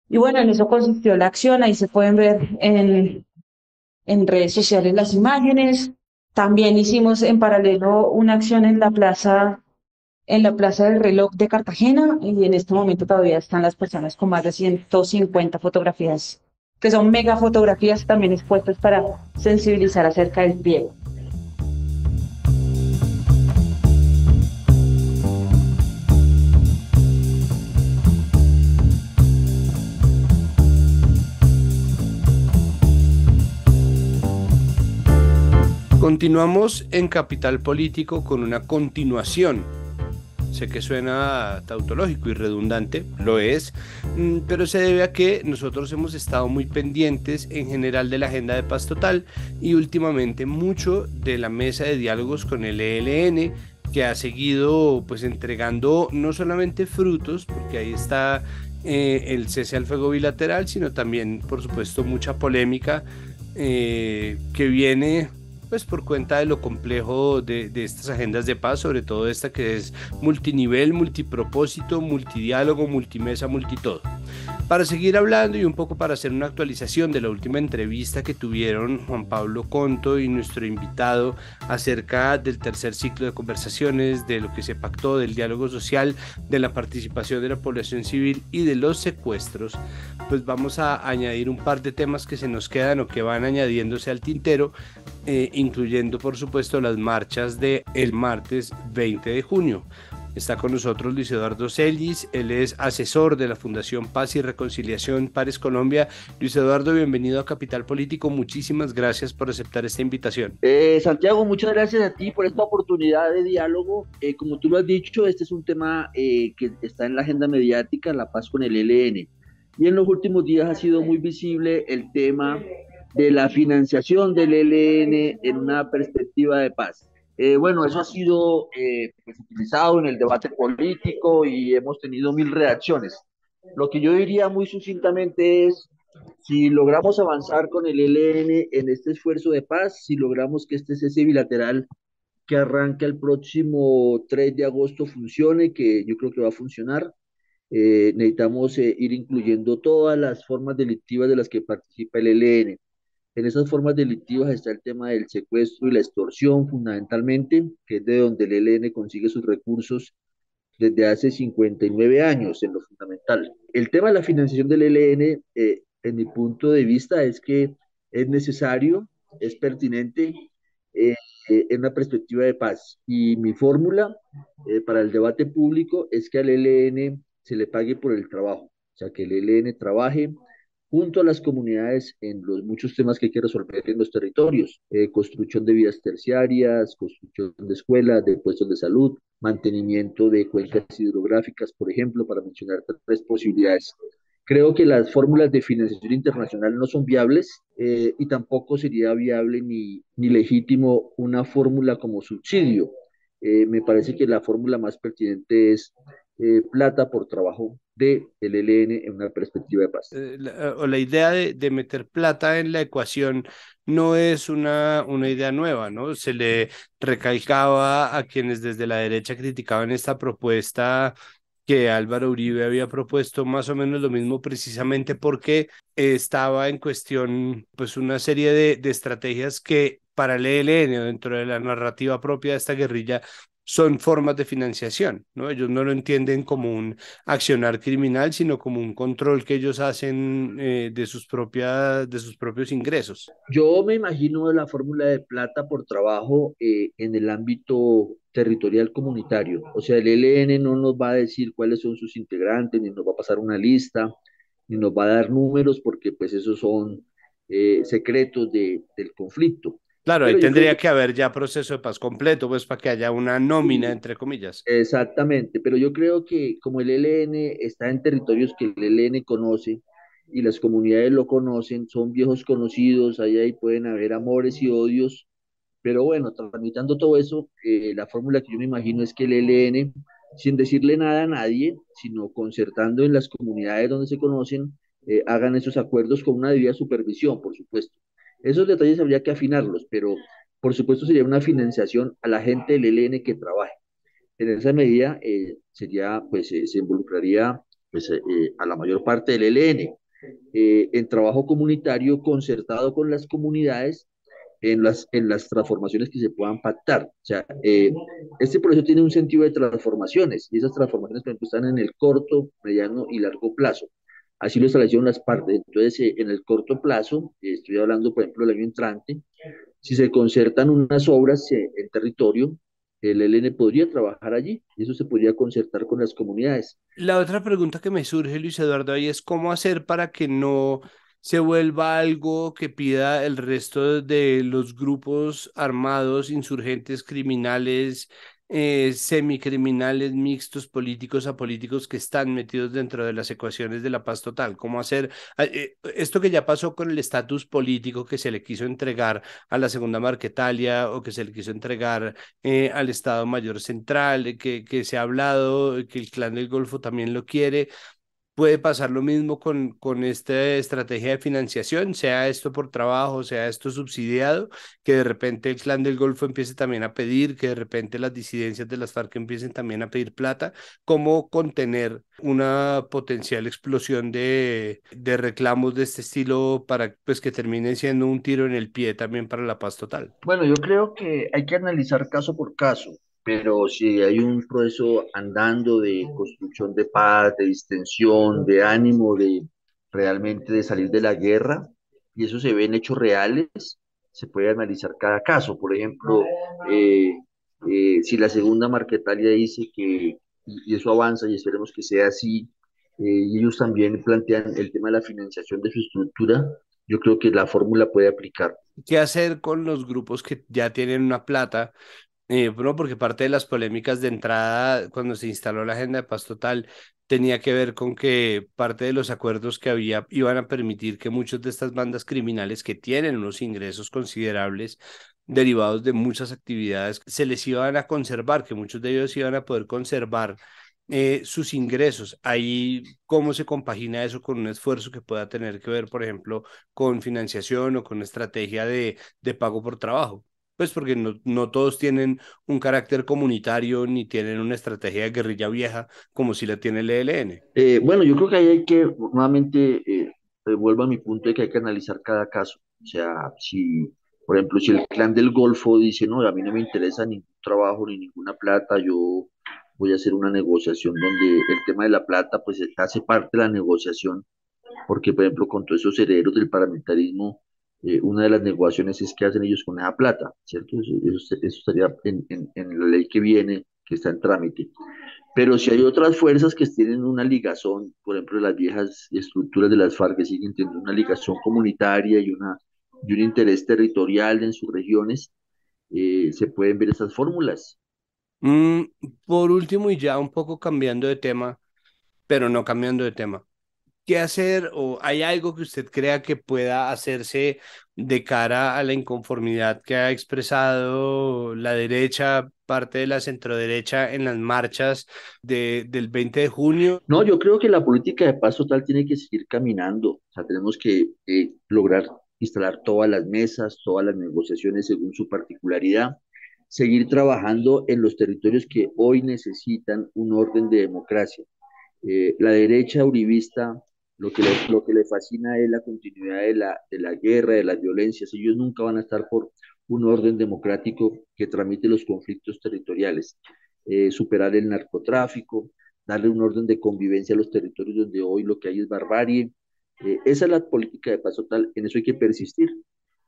Y bueno, en eso consistió la acción, ahí se pueden ver en redes sociales las imágenes. También hicimos en paralelo una acción en la Plaza del Reloj de Cartagena y en este momento todavía están las personas con más de 150 fotografías, que son mega fotografías también expuestas para sensibilizar acerca del pliego. Continuamos en Capital Político con una continuación. Sé que suena tautológico y redundante, lo es, pero se debe a que nosotros hemos estado muy pendientes en general de la agenda de paz total y últimamente mucho de la mesa de diálogos con el ELN, que ha seguido pues entregando no solamente frutos, porque ahí está el cese al fuego bilateral, sino también por supuesto mucha polémica que viene pues por cuenta de lo complejo de estas agendas de paz, sobre todo esta que es multinivel, multipropósito, multidiálogo, multimesa, multitodo. Para seguir hablando y un poco para hacer una actualización de la última entrevista que tuvieron Juan Pablo Conto y nuestro invitado acerca del tercer ciclo de conversaciones, de lo que se pactó, del diálogo social, de la participación de la población civil y de los secuestros, pues vamos a añadir un par de temas que se nos quedan o que van añadiéndose al tintero, incluyendo por supuesto las marchas del martes 20 de junio. Está con nosotros Luis Eduardo Celis, él es asesor de la Fundación Paz y Reconciliación Pares Colombia. Luis Eduardo, bienvenido a Capital Político, muchísimas gracias por aceptar esta invitación. Santiago, muchas gracias a ti por esta oportunidad de diálogo. Como tú lo has dicho, este es un tema que está en la agenda mediática, la paz con el ELN. Y en los últimos días ha sido muy visible el tema de la financiación del ELN en una perspectiva de paz. Bueno, eso ha sido pues, utilizado en el debate político y hemos tenido mil reacciones. Lo que yo diría muy sucintamente es, si logramos avanzar con el ELN en este esfuerzo de paz, si logramos que este cese bilateral que arranca el próximo 3 de agosto funcione, que yo creo que va a funcionar, necesitamos ir incluyendo todas las formas delictivas de las que participa el ELN. En esas formas delictivas está el tema del secuestro y la extorsión fundamentalmente, que es de donde el ELN consigue sus recursos desde hace 59 años en lo fundamental. El tema de la financiación del ELN, en mi punto de vista, es que es necesario, es pertinente en una perspectiva de paz. Y mi fórmula para el debate público es que al ELN se le pague por el trabajo, o sea, que el ELN trabaje junto a las comunidades en los muchos temas que hay que resolver en los territorios, construcción de vías terciarias, construcción de escuelas, de puestos de salud, mantenimiento de cuencas hidrográficas, por ejemplo, para mencionar tres posibilidades. Creo que las fórmulas de financiación internacional no son viables y tampoco sería viable ni legítimo una fórmula como subsidio. Me parece que la fórmula más pertinente es plata por trabajo del ELN en una perspectiva de paz. O la idea de meter plata en la ecuación no es una idea nueva, ¿no? Se le recalcaba a quienes desde la derecha criticaban esta propuesta que Álvaro Uribe había propuesto más o menos lo mismo precisamente porque estaba en cuestión pues una serie de estrategias que para el ELN o dentro de la narrativa propia de esta guerrilla son formas de financiación, ¿no? Ellos no lo entienden como un accionar criminal, sino como un control que ellos hacen de sus propios ingresos. Yo me imagino la fórmula de plata por trabajo en el ámbito territorial comunitario. O sea, el ELN no nos va a decir cuáles son sus integrantes, ni nos va a pasar una lista, ni nos va a dar números, porque pues esos son secretos del conflicto. Claro, ahí Pero yo creo que tendría que haber ya proceso de paz completo, pues para que haya una nómina, sí, entre comillas. exactamente, pero yo creo que como el ELN está en territorios que el ELN conoce y las comunidades lo conocen, son viejos conocidos, ahí pueden haber amores y odios, pero bueno, tramitando todo eso, la fórmula que yo me imagino es que el ELN, sin decirle nada a nadie, sino concertando en las comunidades donde se conocen, hagan esos acuerdos con una debida supervisión, por supuesto. Esos detalles habría que afinarlos, pero por supuesto sería una financiación a la gente del ELN que trabaje. En esa medida sería, pues, se involucraría pues, a la mayor parte del ELN en trabajo comunitario concertado con las comunidades en las transformaciones que se puedan pactar. O sea, este proceso tiene un sentido de transformaciones y esas transformaciones, por ejemplo, están en el corto, mediano y largo plazo. Así lo establecieron las partes. Entonces, en el corto plazo, estoy hablando, por ejemplo, del año entrante, si se concertan unas obras en territorio, el ELN podría trabajar allí y eso se podría concertar con las comunidades. La otra pregunta que me surge, Luis Eduardo, ahí es cómo hacer para que no se vuelva algo que pida el resto de los grupos armados, insurgentes, criminales, semicriminales, mixtos, políticos, apolíticos que están metidos dentro de las ecuaciones de la paz total. ¿Cómo hacer esto que ya pasó con el estatus político que se le quiso entregar a la Segunda Marquetalia o que se le quiso entregar al Estado Mayor Central, que se ha hablado, que el Clan del Golfo también lo quiere? Puede pasar lo mismo con esta estrategia de financiación, sea esto por trabajo, sea esto subsidiado, que de repente el Clan del Golfo empiece también a pedir, que de repente las disidencias de las FARC empiecen también a pedir plata. ¿Cómo contener una potencial explosión de reclamos de este estilo para pues, que termine siendo un tiro en el pie también para la paz total? Bueno, yo creo que hay que analizar caso por caso, pero si hay un proceso andando de construcción de paz, de distensión, de ánimo, de realmente de salir de la guerra, y eso se ve en hechos reales, se puede analizar cada caso. Por ejemplo, eh, si la segunda Marquetalia dice que, y eso avanza y esperemos que sea así, y ellos también plantean el tema de la financiación de su estructura, yo creo que la fórmula puede aplicar. ¿Qué hacer con los grupos que ya tienen una plata? Bueno, porque parte de las polémicas de entrada, cuando se instaló la agenda de paz total, tenía que ver con que parte de los acuerdos que había iban a permitir que muchas de estas bandas criminales que tienen unos ingresos considerables derivados de muchas actividades, se les iban a conservar, que muchos de ellos iban a poder conservar sus ingresos. Ahí, ¿cómo se compagina eso con un esfuerzo que pueda tener que ver, por ejemplo, con financiación o con estrategia de pago por trabajo? Pues porque no todos tienen un carácter comunitario ni tienen una estrategia de guerrilla vieja como si la tiene el ELN. Bueno, yo creo que ahí hay que, nuevamente, vuelvo a mi punto de que hay que analizar cada caso. O sea, si, por ejemplo, si el clan del Golfo dice, no, a mí no me interesa ningún trabajo ni ninguna plata, yo voy a hacer una negociación donde el tema de la plata, pues hace parte de la negociación, porque, por ejemplo, con todos esos herederos del parlamentarismo, una de las negociaciones es qué hacen ellos con esa plata, ¿cierto? Eso estaría en la ley que viene, que está en trámite. Pero si hay otras fuerzas que tienen una ligazón, por ejemplo, las viejas estructuras de las FARC que siguen teniendo una ligazón comunitaria y un interés territorial en sus regiones, se pueden ver esas fórmulas. Mm, por último, y ya un poco cambiando de tema, pero no cambiando de tema. ¿Qué hacer o hay algo que usted crea que pueda hacerse de cara a la inconformidad que ha expresado la derecha, parte de la centroderecha en las marchas del 20 de junio? No, yo creo que la política de paz total tiene que seguir caminando. O sea, tenemos que lograr instalar todas las mesas, todas las negociaciones según su particularidad, seguir trabajando en los territorios que hoy necesitan un orden de democracia. La derecha uribista lo que le fascina es la continuidad de la guerra, de las violencias. Ellos nunca van a estar por un orden democrático que tramite los conflictos territoriales, superar el narcotráfico, darle un orden de convivencia a los territorios donde hoy lo que hay es barbarie. Esa es la política de paz total, en eso hay que persistir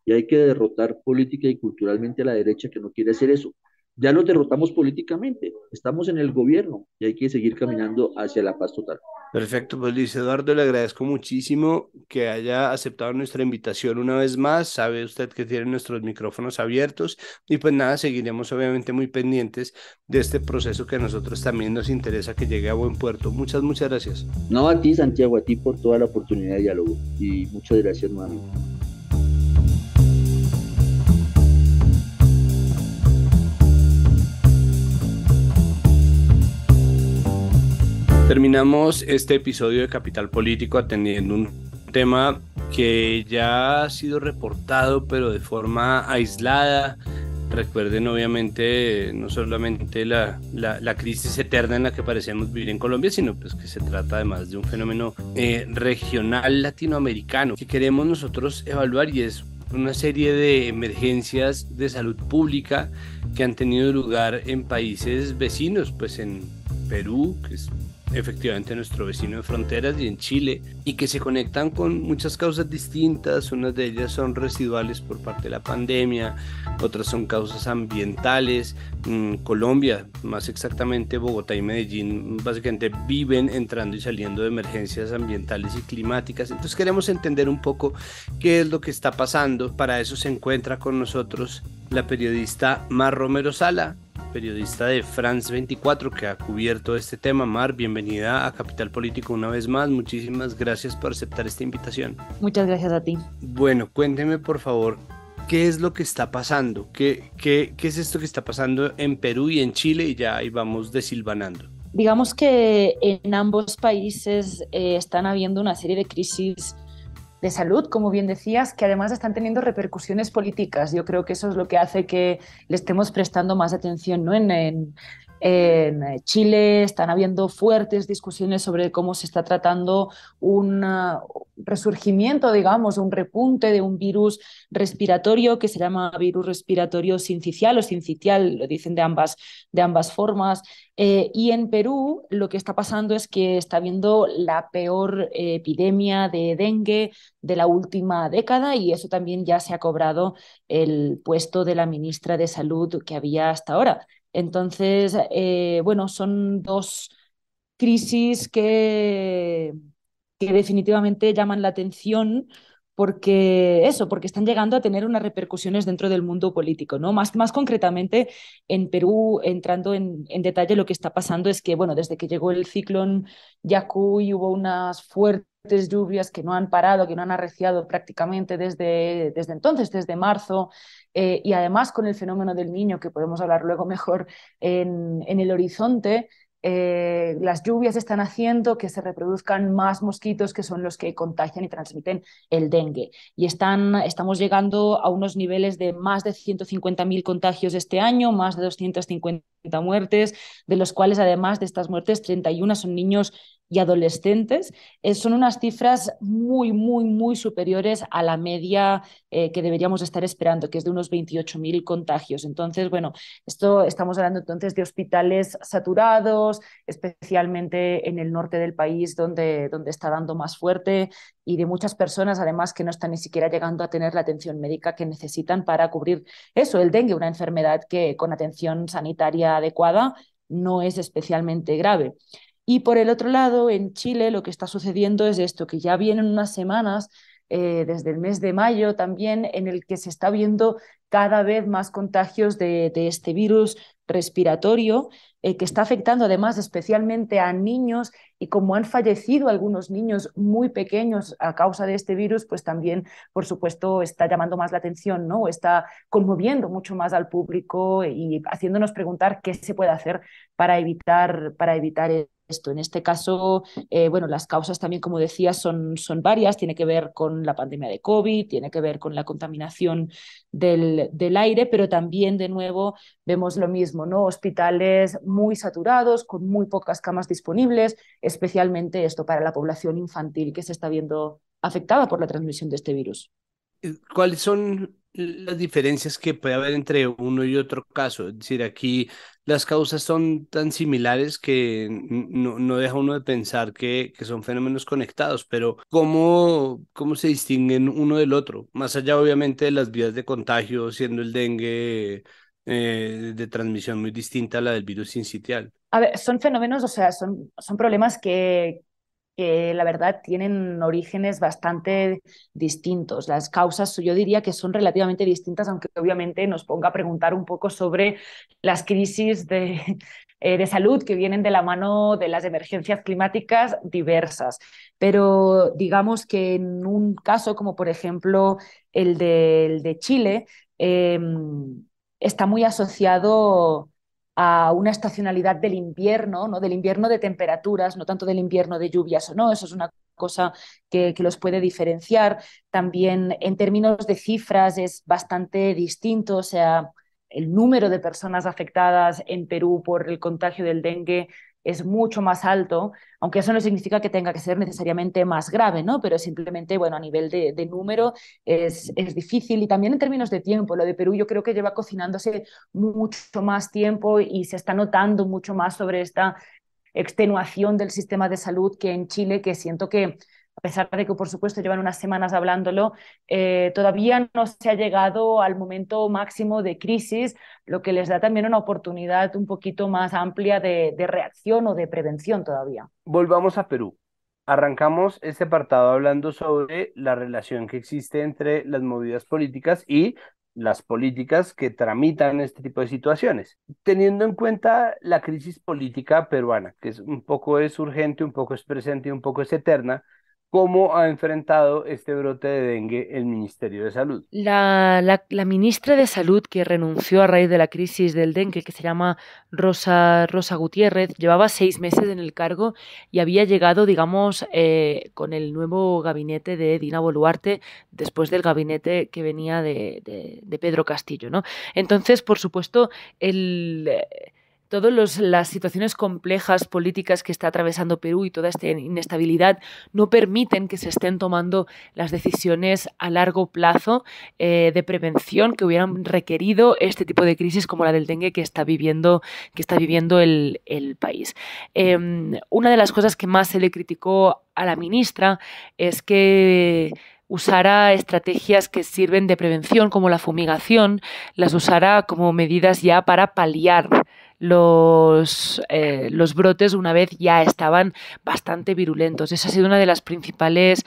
y hay que derrotar política y culturalmente a la derecha que no quiere hacer eso. Ya los derrotamos políticamente, estamos en el gobierno y hay que seguir caminando hacia la paz total. Perfecto, pues Luis Eduardo, le agradezco muchísimo que haya aceptado nuestra invitación una vez más. Sabe usted que tiene nuestros micrófonos abiertos y pues nada, seguiremos obviamente muy pendientes de este proceso que a nosotros también nos interesa que llegue a buen puerto. Muchas gracias. No a ti, Santiago, a ti por toda la oportunidad de diálogo y muchas gracias nuevamente. Terminamos este episodio de Capital Político atendiendo un tema que ya ha sido reportado, pero de forma aislada. Recuerden, obviamente, no solamente la crisis eterna en la que parecemos vivir en Colombia, sino pues que se trata además de un fenómeno regional latinoamericano que queremos nosotros evaluar, y es una serie de emergencias de salud pública que han tenido lugar en países vecinos, pues en Perú, que es efectivamente nuestro vecino de fronteras, y en Chile, y que se conectan con muchas causas distintas. Unas de ellas son residuales por parte de la pandemia, otras son causas ambientales. Colombia, más exactamente Bogotá y Medellín, básicamente viven entrando y saliendo de emergencias ambientales y climáticas. Entonces queremos entender un poco qué es lo que está pasando. Para eso se encuentra con nosotros la periodista Mar Romero Sala, periodista de France 24, que ha cubierto este tema. Mar, bienvenida a Capital Político una vez más. Muchísimas gracias por aceptar esta invitación. Muchas gracias a ti. Bueno, cuénteme por favor, ¿qué es lo que está pasando? ¿Qué es esto que está pasando en Perú y en Chile? Y ya ahí vamos desilvanando. Digamos que en ambos países están habiendo una serie de crisis de salud, como bien decías, que además están teniendo repercusiones políticas. Yo creo que eso es lo que hace que le estemos prestando más atención, ¿no? En Chile están habiendo fuertes discusiones sobre cómo se está tratando un resurgimiento, digamos, un repunte de un virus respiratorio que se llama virus respiratorio sincicial o sincitial, lo dicen de ambas formas. Y en Perú lo que está pasando es que está habiendo la peor epidemia de dengue de la última década, y eso también ya se ha cobrado el puesto de la ministra de Salud que había hasta ahora. Entonces, bueno, son dos crisis que definitivamente llaman la atención porque están llegando a tener unas repercusiones dentro del mundo político, ¿no? Más concretamente, en Perú, entrando en detalle, lo que está pasando es que, bueno, desde que llegó el ciclón Yaku hubo unas fuertes lluvias que no han parado, que no han arreciado prácticamente desde entonces, desde marzo, y además con el fenómeno del Niño, que podemos hablar luego mejor en el horizonte. Las lluvias están haciendo que se reproduzcan más mosquitos, que son los que contagian y transmiten el dengue. Y estamos llegando a unos niveles de más de 150.000 contagios este año, más de 250 muertes, de los cuales, además de estas muertes, 31 son niños y adolescentes. Son unas cifras muy, muy, muy superiores a la media que deberíamos estar esperando, que es de unos 28.000 contagios. Entonces, bueno, estamos hablando entonces de hospitales saturados, especialmente en el norte del país, donde está dando más fuerte, y de muchas personas, además, que no están ni siquiera llegando a tener la atención médica que necesitan para cubrir eso, el dengue, una enfermedad que con atención sanitaria adecuada no es especialmente grave. Y por el otro lado, en Chile lo que está sucediendo es esto, que ya vienen unas semanas, desde el mes de mayo también, en el que se está viendo cada vez más contagios de este virus respiratorio, que está afectando además especialmente a niños, y como han fallecido algunos niños muy pequeños a causa de este virus, pues también, por supuesto, está llamando más la atención, ¿no? Está conmoviendo mucho más al público y haciéndonos preguntar qué se puede hacer para evitar esto. En este caso, bueno, las causas también, como decía, son varias. Tiene que ver con la pandemia de COVID, tiene que ver con la contaminación del aire, pero también, de nuevo, vemos lo mismo, ¿no? Hospitales muy saturados, con muy pocas camas disponibles, especialmente esto para la población infantil, que se está viendo afectada por la transmisión de este virus. ¿Cuáles son las diferencias que puede haber entre uno y otro caso? Es decir, aquí las causas son tan similares que no deja uno de pensar que son fenómenos conectados, pero ¿cómo se distinguen uno del otro? Más allá, obviamente, de las vías de contagio, siendo el dengue de transmisión muy distinta a la del virus sincitial. A ver, son fenómenos, o sea, son problemas que la verdad tienen orígenes bastante distintos. Las causas yo diría que son relativamente distintas, aunque obviamente nos ponga a preguntar un poco sobre las crisis de salud que vienen de la mano de las emergencias climáticas diversas. Pero digamos que en un caso como por ejemplo el de Chile, eh, está muy asociado a una estacionalidad del invierno, ¿no? Del invierno de temperaturas, no tanto del invierno de lluvias o no. Eso es una cosa que los puede diferenciar. También en términos de cifras es bastante distinto, o sea, el número de personas afectadas en Perú por el contagio del dengue es mucho más alto, aunque eso no significa que tenga que ser necesariamente más grave, ¿no? Pero simplemente, bueno, a nivel de número es difícil. Y también en términos de tiempo, lo de Perú yo creo que lleva cocinándose mucho más tiempo y se está notando mucho más sobre esta extenuación del sistema de salud que en Chile, que siento que, a pesar de que por supuesto llevan unas semanas hablándolo, todavía no se ha llegado al momento máximo de crisis, lo que les da también una oportunidad un poquito más amplia de reacción o de prevención todavía. Volvamos a Perú. Arrancamos este apartado hablando sobre la relación que existe entre las movidas políticas y las políticas que tramitan este tipo de situaciones. Teniendo en cuenta la crisis política peruana, que un poco es urgente, un poco es presente y un poco es eterna, ¿cómo ha enfrentado este brote de dengue el Ministerio de Salud? La ministra de Salud, que renunció a raíz de la crisis del dengue, que se llama Rosa Gutiérrez, llevaba 6 meses en el cargo y había llegado, digamos, con el nuevo gabinete de Dina Boluarte, después del gabinete que venía de Pedro Castillo, ¿no? Entonces, por supuesto, todas las situaciones complejas políticas que está atravesando Perú y toda esta inestabilidad no permiten que se estén tomando las decisiones a largo plazo de prevención que hubieran requerido este tipo de crisis como la del dengue que está viviendo el país. Una de las cosas que más se le criticó a la ministra es que usara estrategias que sirven de prevención como la fumigación, las usara como medidas ya para paliar los brotes una vez ya estaban bastante virulentos. Esa ha sido una de las principales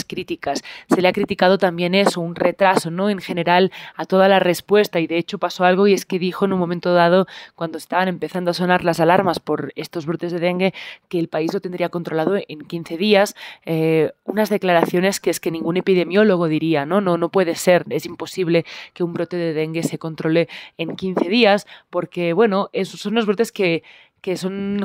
críticas. Se le ha criticado también eso, un retraso, ¿no?, en general a toda la respuesta, y de hecho pasó algo, y es que dijo en un momento dado, cuando estaban empezando a sonar las alarmas por estos brotes de dengue, que el país lo tendría controlado en 15 días, unas declaraciones que es que ningún epidemiólogo diría, no puede ser, es imposible que un brote de dengue se controle en 15 días, porque, bueno, esos son los brotes que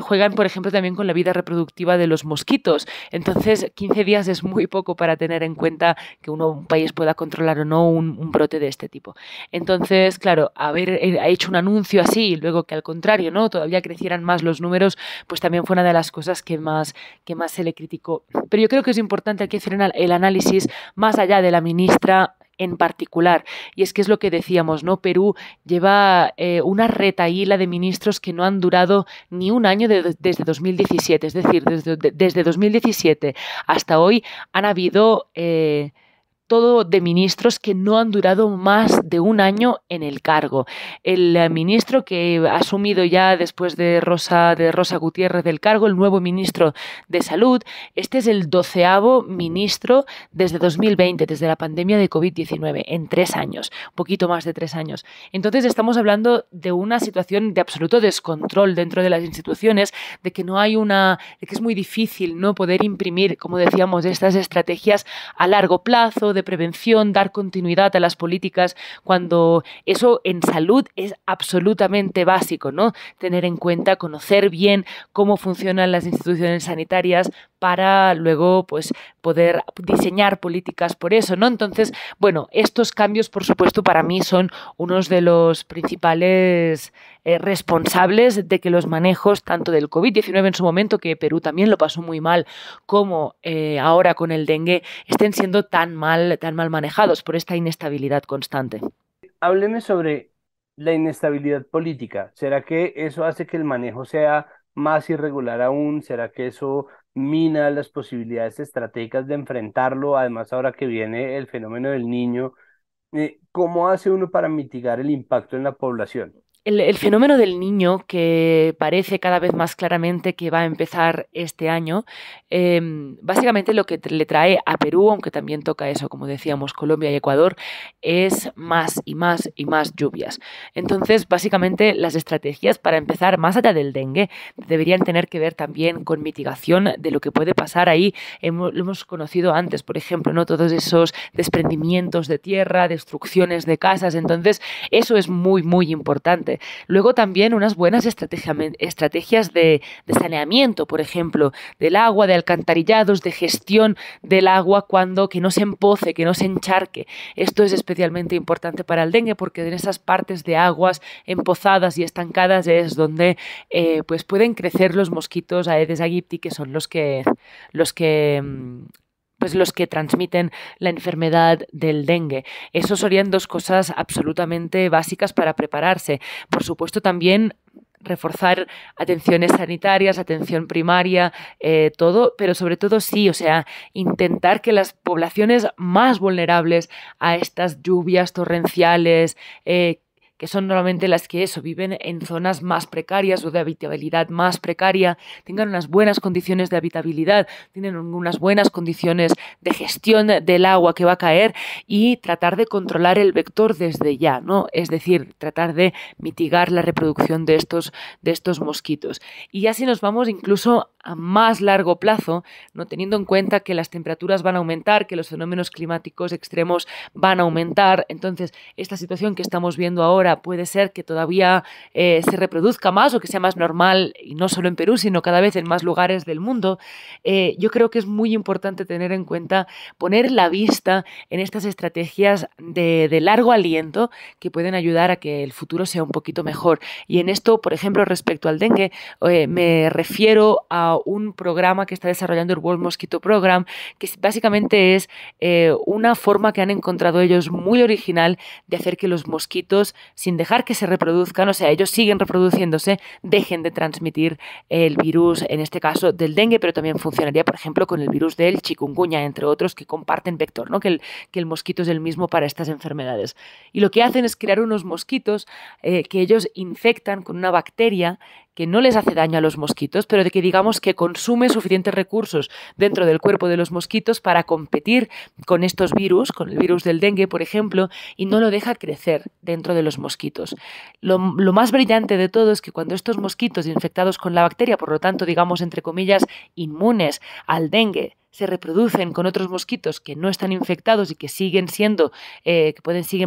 juegan, por ejemplo, también con la vida reproductiva de los mosquitos. Entonces, 15 días es muy poco para tener en cuenta que un país pueda controlar o no un brote de este tipo. Entonces, claro, haber hecho un anuncio así y luego que al contrario, ¿no?, todavía crecieran más los números, pues también fue una de las cosas que más se le criticó. Pero yo creo que es importante aquí hacer el análisis más allá de la ministra en particular, y es que es lo que decíamos, ¿no? Perú lleva una retahíla de ministros que no han durado ni un año desde 2017, es decir, desde 2017 hasta hoy han habido todo de ministros que no han durado más de un año en el cargo. El ministro que ha asumido ya después de Rosa Gutiérrez del cargo, el nuevo ministro de Salud, este es el 12º ministro desde 2020, desde la pandemia de COVID-19, en 3 años, un poquito más de 3 años. Entonces estamos hablando de una situación de absoluto descontrol dentro de las instituciones, de que de que es muy difícil, ¿no?, poder imprimir, como decíamos, estas estrategias a largo plazo, de prevención, dar continuidad a las políticas, cuando eso en salud es absolutamente básico, ¿no? Tener en cuenta, conocer bien cómo funcionan las instituciones sanitarias para luego, pues, poder diseñar políticas por eso, ¿no? Entonces, bueno, estos cambios, por supuesto, para mí son unos de los principales responsables de que los manejos, tanto del COVID-19 en su momento, que Perú también lo pasó muy mal, como ahora con el dengue, estén siendo tan mal manejados por esta inestabilidad constante. Hábleme sobre la inestabilidad política. ¿Será que eso hace que el manejo sea más irregular aún? ¿Será que eso mina las posibilidades estratégicas de enfrentarlo? Además, ahora que viene el fenómeno del Niño, ¿cómo hace uno para mitigar el impacto en la población? El fenómeno del Niño, que parece cada vez más claramente que va a empezar este año, básicamente lo que le trae a Perú, aunque también toca eso, como decíamos, Colombia y Ecuador, es más y más y más lluvias. Entonces, básicamente, las estrategias para empezar, más allá del dengue, deberían tener que ver también con mitigación de lo que puede pasar ahí. Lo hemos conocido antes, por ejemplo, ¿no?, todos esos desprendimientos de tierra, destrucciones de casas. Entonces, eso es muy, muy importante. Luego también unas buenas estrategias de saneamiento, por ejemplo, del agua, de alcantarillados, de gestión del agua, que no se empoce, que no se encharque. Esto es especialmente importante para el dengue, porque en esas partes de aguas empozadas y estancadas es donde pues pueden crecer los mosquitos Aedes aegypti, que son los que transmiten la enfermedad del dengue. Eso serían 2 cosas absolutamente básicas para prepararse. Por supuesto, también reforzar atenciones sanitarias, atención primaria, todo, pero sobre todo sí, o sea, intentar que las poblaciones más vulnerables a estas lluvias torrenciales, que son normalmente las que viven en zonas más precarias o de habitabilidad más precaria, tengan unas buenas condiciones de habitabilidad, tienen unas buenas condiciones de gestión del agua que va a caer, y tratar de controlar el vector desde ya, ¿no? Es decir, tratar de mitigar la reproducción de estos mosquitos. Y ya si nos vamos incluso a más largo plazo, ¿no?, teniendo en cuenta que las temperaturas van a aumentar, que los fenómenos climáticos extremos van a aumentar, entonces esta situación que estamos viendo ahora puede ser que todavía se reproduzca más o que sea más normal, y no solo en Perú, sino cada vez en más lugares del mundo. Yo creo que es muy importante tener en cuenta, poner la vista en estas estrategias de largo aliento que pueden ayudar a que el futuro sea un poquito mejor. Y en esto, por ejemplo, respecto al dengue, me refiero a un programa que está desarrollando el World Mosquito Program, que básicamente es una forma que han encontrado ellos muy original de hacer que los mosquitos sin dejar que se reproduzcan, o sea, ellos siguen reproduciéndose, dejen de transmitir el virus, en este caso del dengue, pero también funcionaría, por ejemplo, con el virus del chikungunya, entre otros, que comparten vector, ¿no? Que el mosquito es el mismo para estas enfermedades. Y lo que hacen es crear unos mosquitos que ellos infectan con una bacteria que no les hace daño a los mosquitos, pero de que digamos que consume suficientes recursos dentro del cuerpo de los mosquitos para competir con estos virus, con el virus del dengue, por ejemplo, y no lo deja crecer dentro de los mosquitos. Lo más brillante de todo es que cuando estos mosquitos infectados con la bacteria, por lo tanto, digamos, entre comillas, inmunes al dengue, se reproducen con otros mosquitos que no están infectados y que siguen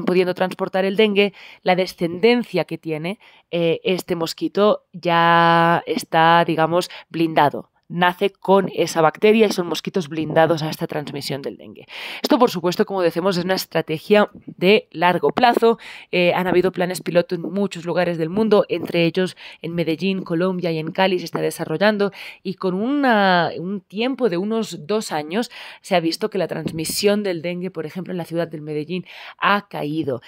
pudiendo transportar el dengue, la descendencia que tiene este mosquito ya está, digamos, blindado. Nace con esa bacteria y son mosquitos blindados a esta transmisión del dengue. Esto, por supuesto, como decimos, es una estrategia de largo plazo. Han habido planes piloto en muchos lugares del mundo, entre ellos en Medellín, Colombia y en Cali se está desarrollando, y con un tiempo de unos 2 años se ha visto que la transmisión del dengue, por ejemplo, en la ciudad de Medellín ha caído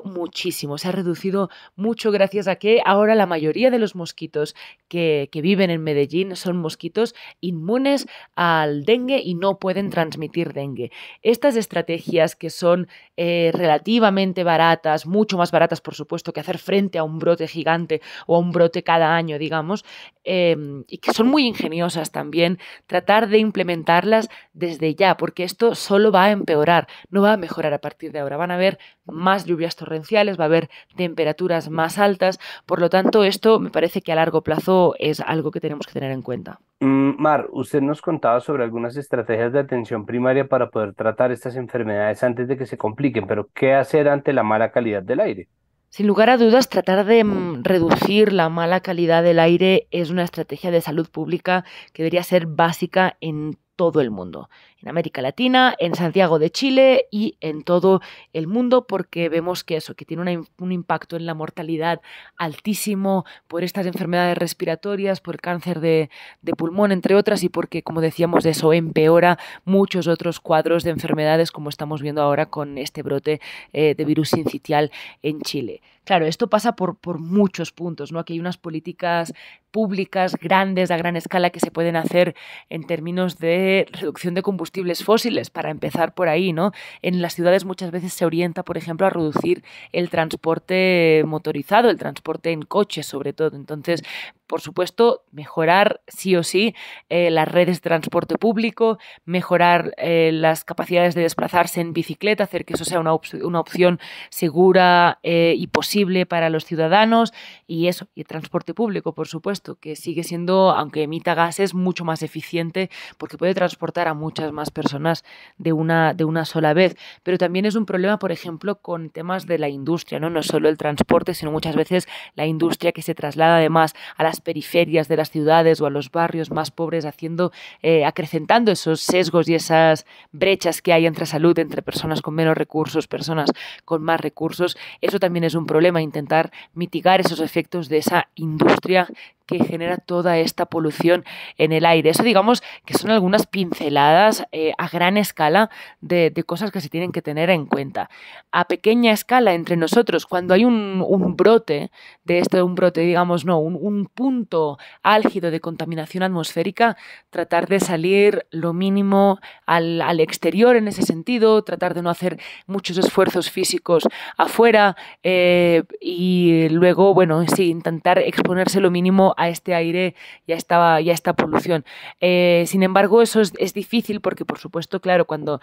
muchísimo, se ha reducido mucho gracias a que ahora la mayoría de los mosquitos que viven en Medellín son mosquitos inmunes al dengue y no pueden transmitir dengue. Estas estrategias, que son relativamente baratas, mucho más baratas, por supuesto, que hacer frente a un brote gigante o a un brote cada año, digamos, y que son muy ingeniosas también, tratar de implementarlas desde ya, porque esto solo va a empeorar, no va a mejorar a partir de ahora. Van a haber más lluvias torrenciales, va a haber temperaturas más altas, por lo tanto, esto me parece que a largo plazo es algo que tenemos que tener en cuenta. Mar, usted nos contaba sobre algunas estrategias de atención primaria para poder tratar estas enfermedades antes de que se compliquen, pero ¿qué hacer ante la mala calidad del aire? Sin lugar a dudas, tratar de reducir la mala calidad del aire es una estrategia de salud pública que debería ser básica en todo el mundo, en América Latina, en Santiago de Chile y en todo el mundo, porque vemos que tiene un impacto en la mortalidad altísimo por estas enfermedades respiratorias, por el cáncer de pulmón, entre otras, y porque, como decíamos, eso empeora muchos otros cuadros de enfermedades, como estamos viendo ahora con este brote de virus sincitial en Chile. Claro, esto pasa por muchos puntos, ¿no? Aquí hay unas políticas públicas grandes, a gran escala, que se pueden hacer en términos de reducción de combustibles fósiles, para empezar por ahí, ¿no? En las ciudades muchas veces se orienta, por ejemplo, a reducir el transporte motorizado, el transporte en coches, sobre todo. Entonces, por supuesto, mejorar sí o sí las redes de transporte público, mejorar las capacidades de desplazarse en bicicleta, hacer que eso sea una opción segura y posible para los ciudadanos, y el transporte público, por supuesto, que sigue siendo, aunque emita gases, mucho más eficiente porque puede transportar a muchas más personas de una sola vez. Pero también es un problema, por ejemplo, con temas de la industria, ¿no? No solo el transporte, sino muchas veces la industria que se traslada además a las periferias de las ciudades o a los barrios más pobres, acrecentando esos sesgos y esas brechas que hay entre salud, entre personas con menos recursos, personas con más recursos. Eso también es un problema, intentar mitigar esos efectos de esa industria que genera toda esta polución en el aire. Eso, digamos, que son algunas pinceladas a gran escala de cosas que se tienen que tener en cuenta. A pequeña escala, entre nosotros, cuando hay un brote digamos, no, un punto álgido de contaminación atmosférica, tratar de salir lo mínimo al exterior en ese sentido, tratar de no hacer muchos esfuerzos físicos afuera y luego, bueno, sí, intentar exponerse lo mínimo a este aire y a esta polución. Sin embargo, eso es difícil porque, por supuesto, claro, cuando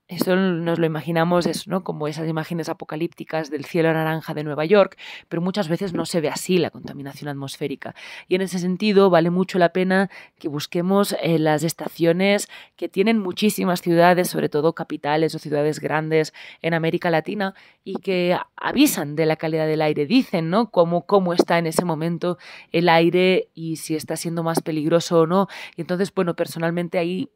eso nos lo imaginamos, eso, ¿no? Como esas imágenes apocalípticas del cielo naranja de Nueva York, pero muchas veces no se ve así la contaminación atmosférica. Y en ese sentido vale mucho la pena que busquemos las estaciones que tienen muchísimas ciudades, sobre todo capitales o ciudades grandes en América Latina, y que avisan de la calidad del aire, dicen, ¿no? cómo está en ese momento el aire y si está siendo más peligroso o no. Y entonces, bueno, personalmente ahí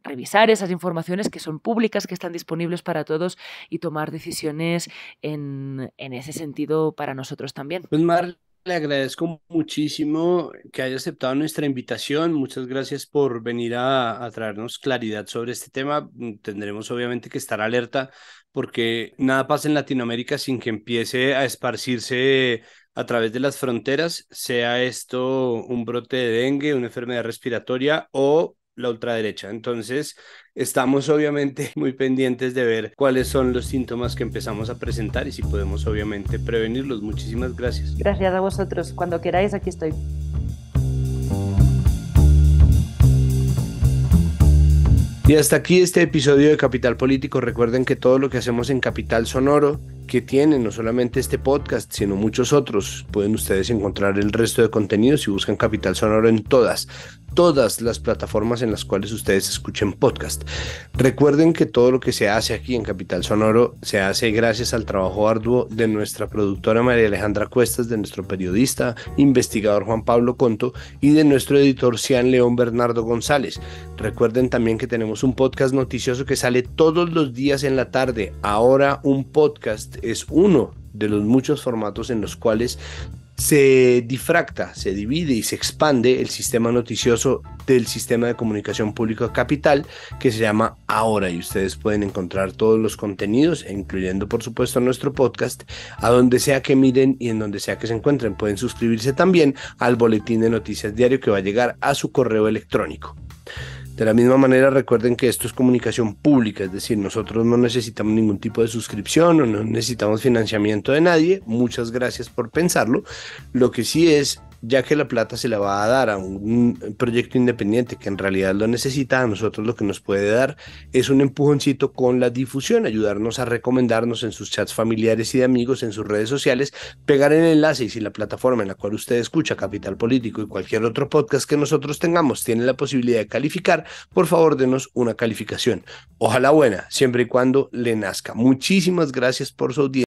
revisar esas informaciones que son públicas, que están disponibles para todos, y tomar decisiones en ese sentido para nosotros también. Pues Mar, Le agradezco muchísimo que haya aceptado nuestra invitación. Muchas gracias por venir a traernos claridad sobre este tema. Tendremos obviamente que estar alerta porque nada pasa en Latinoamérica sin que empiece a esparcirse a través de las fronteras, sea esto un brote de dengue, una enfermedad respiratoria o la ultraderecha. Entonces, estamos obviamente muy pendientes de ver cuáles son los síntomas que empezamos a presentar y si podemos obviamente prevenirlos. Muchísimas gracias. Gracias a vosotros. Cuando queráis, aquí estoy. Y hasta aquí este episodio de Capital Político. Recuerden que todo lo que hacemos en Capital Sonoro, que tiene no solamente este podcast, sino muchos otros, pueden ustedes encontrar el resto de contenidos si buscan Capital Sonoro en todas las plataformas en las cuales ustedes escuchen podcast. Recuerden que todo lo que se hace aquí en Capital Sonoro se hace gracias al trabajo arduo de nuestra productora María Alejandra Cuestas, de nuestro periodista, investigador Juan Pablo Conto y de nuestro editor Cian León Bernardo González. Recuerden también que tenemos un podcast noticioso que sale todos los días en la tarde. Ahora un podcast es uno de los muchos formatos en los cuales se difracta, se divide y se expande el sistema noticioso del sistema de comunicación pública Capital, que se llama Ahora, y ustedes pueden encontrar todos los contenidos, incluyendo por supuesto nuestro podcast, a donde sea que miren y en donde sea que se encuentren. Pueden suscribirse también al boletín de noticias diario que va a llegar a su correo electrónico. De la misma manera, recuerden que esto es comunicación pública, es decir, nosotros no necesitamos ningún tipo de suscripción o no necesitamos financiamiento de nadie. Muchas gracias por pensarlo. Lo que sí es, ya que la plata se la va a dar a un proyecto independiente que en realidad lo necesita, a nosotros lo que nos puede dar es un empujoncito con la difusión, ayudarnos a recomendarnos en sus chats familiares y de amigos, en sus redes sociales, pegar el enlace, y si la plataforma en la cual usted escucha Capital Político y cualquier otro podcast que nosotros tengamos tiene la posibilidad de calificar, por favor denos una calificación. Ojalá buena, siempre y cuando le nazca. Muchísimas gracias por su audiencia.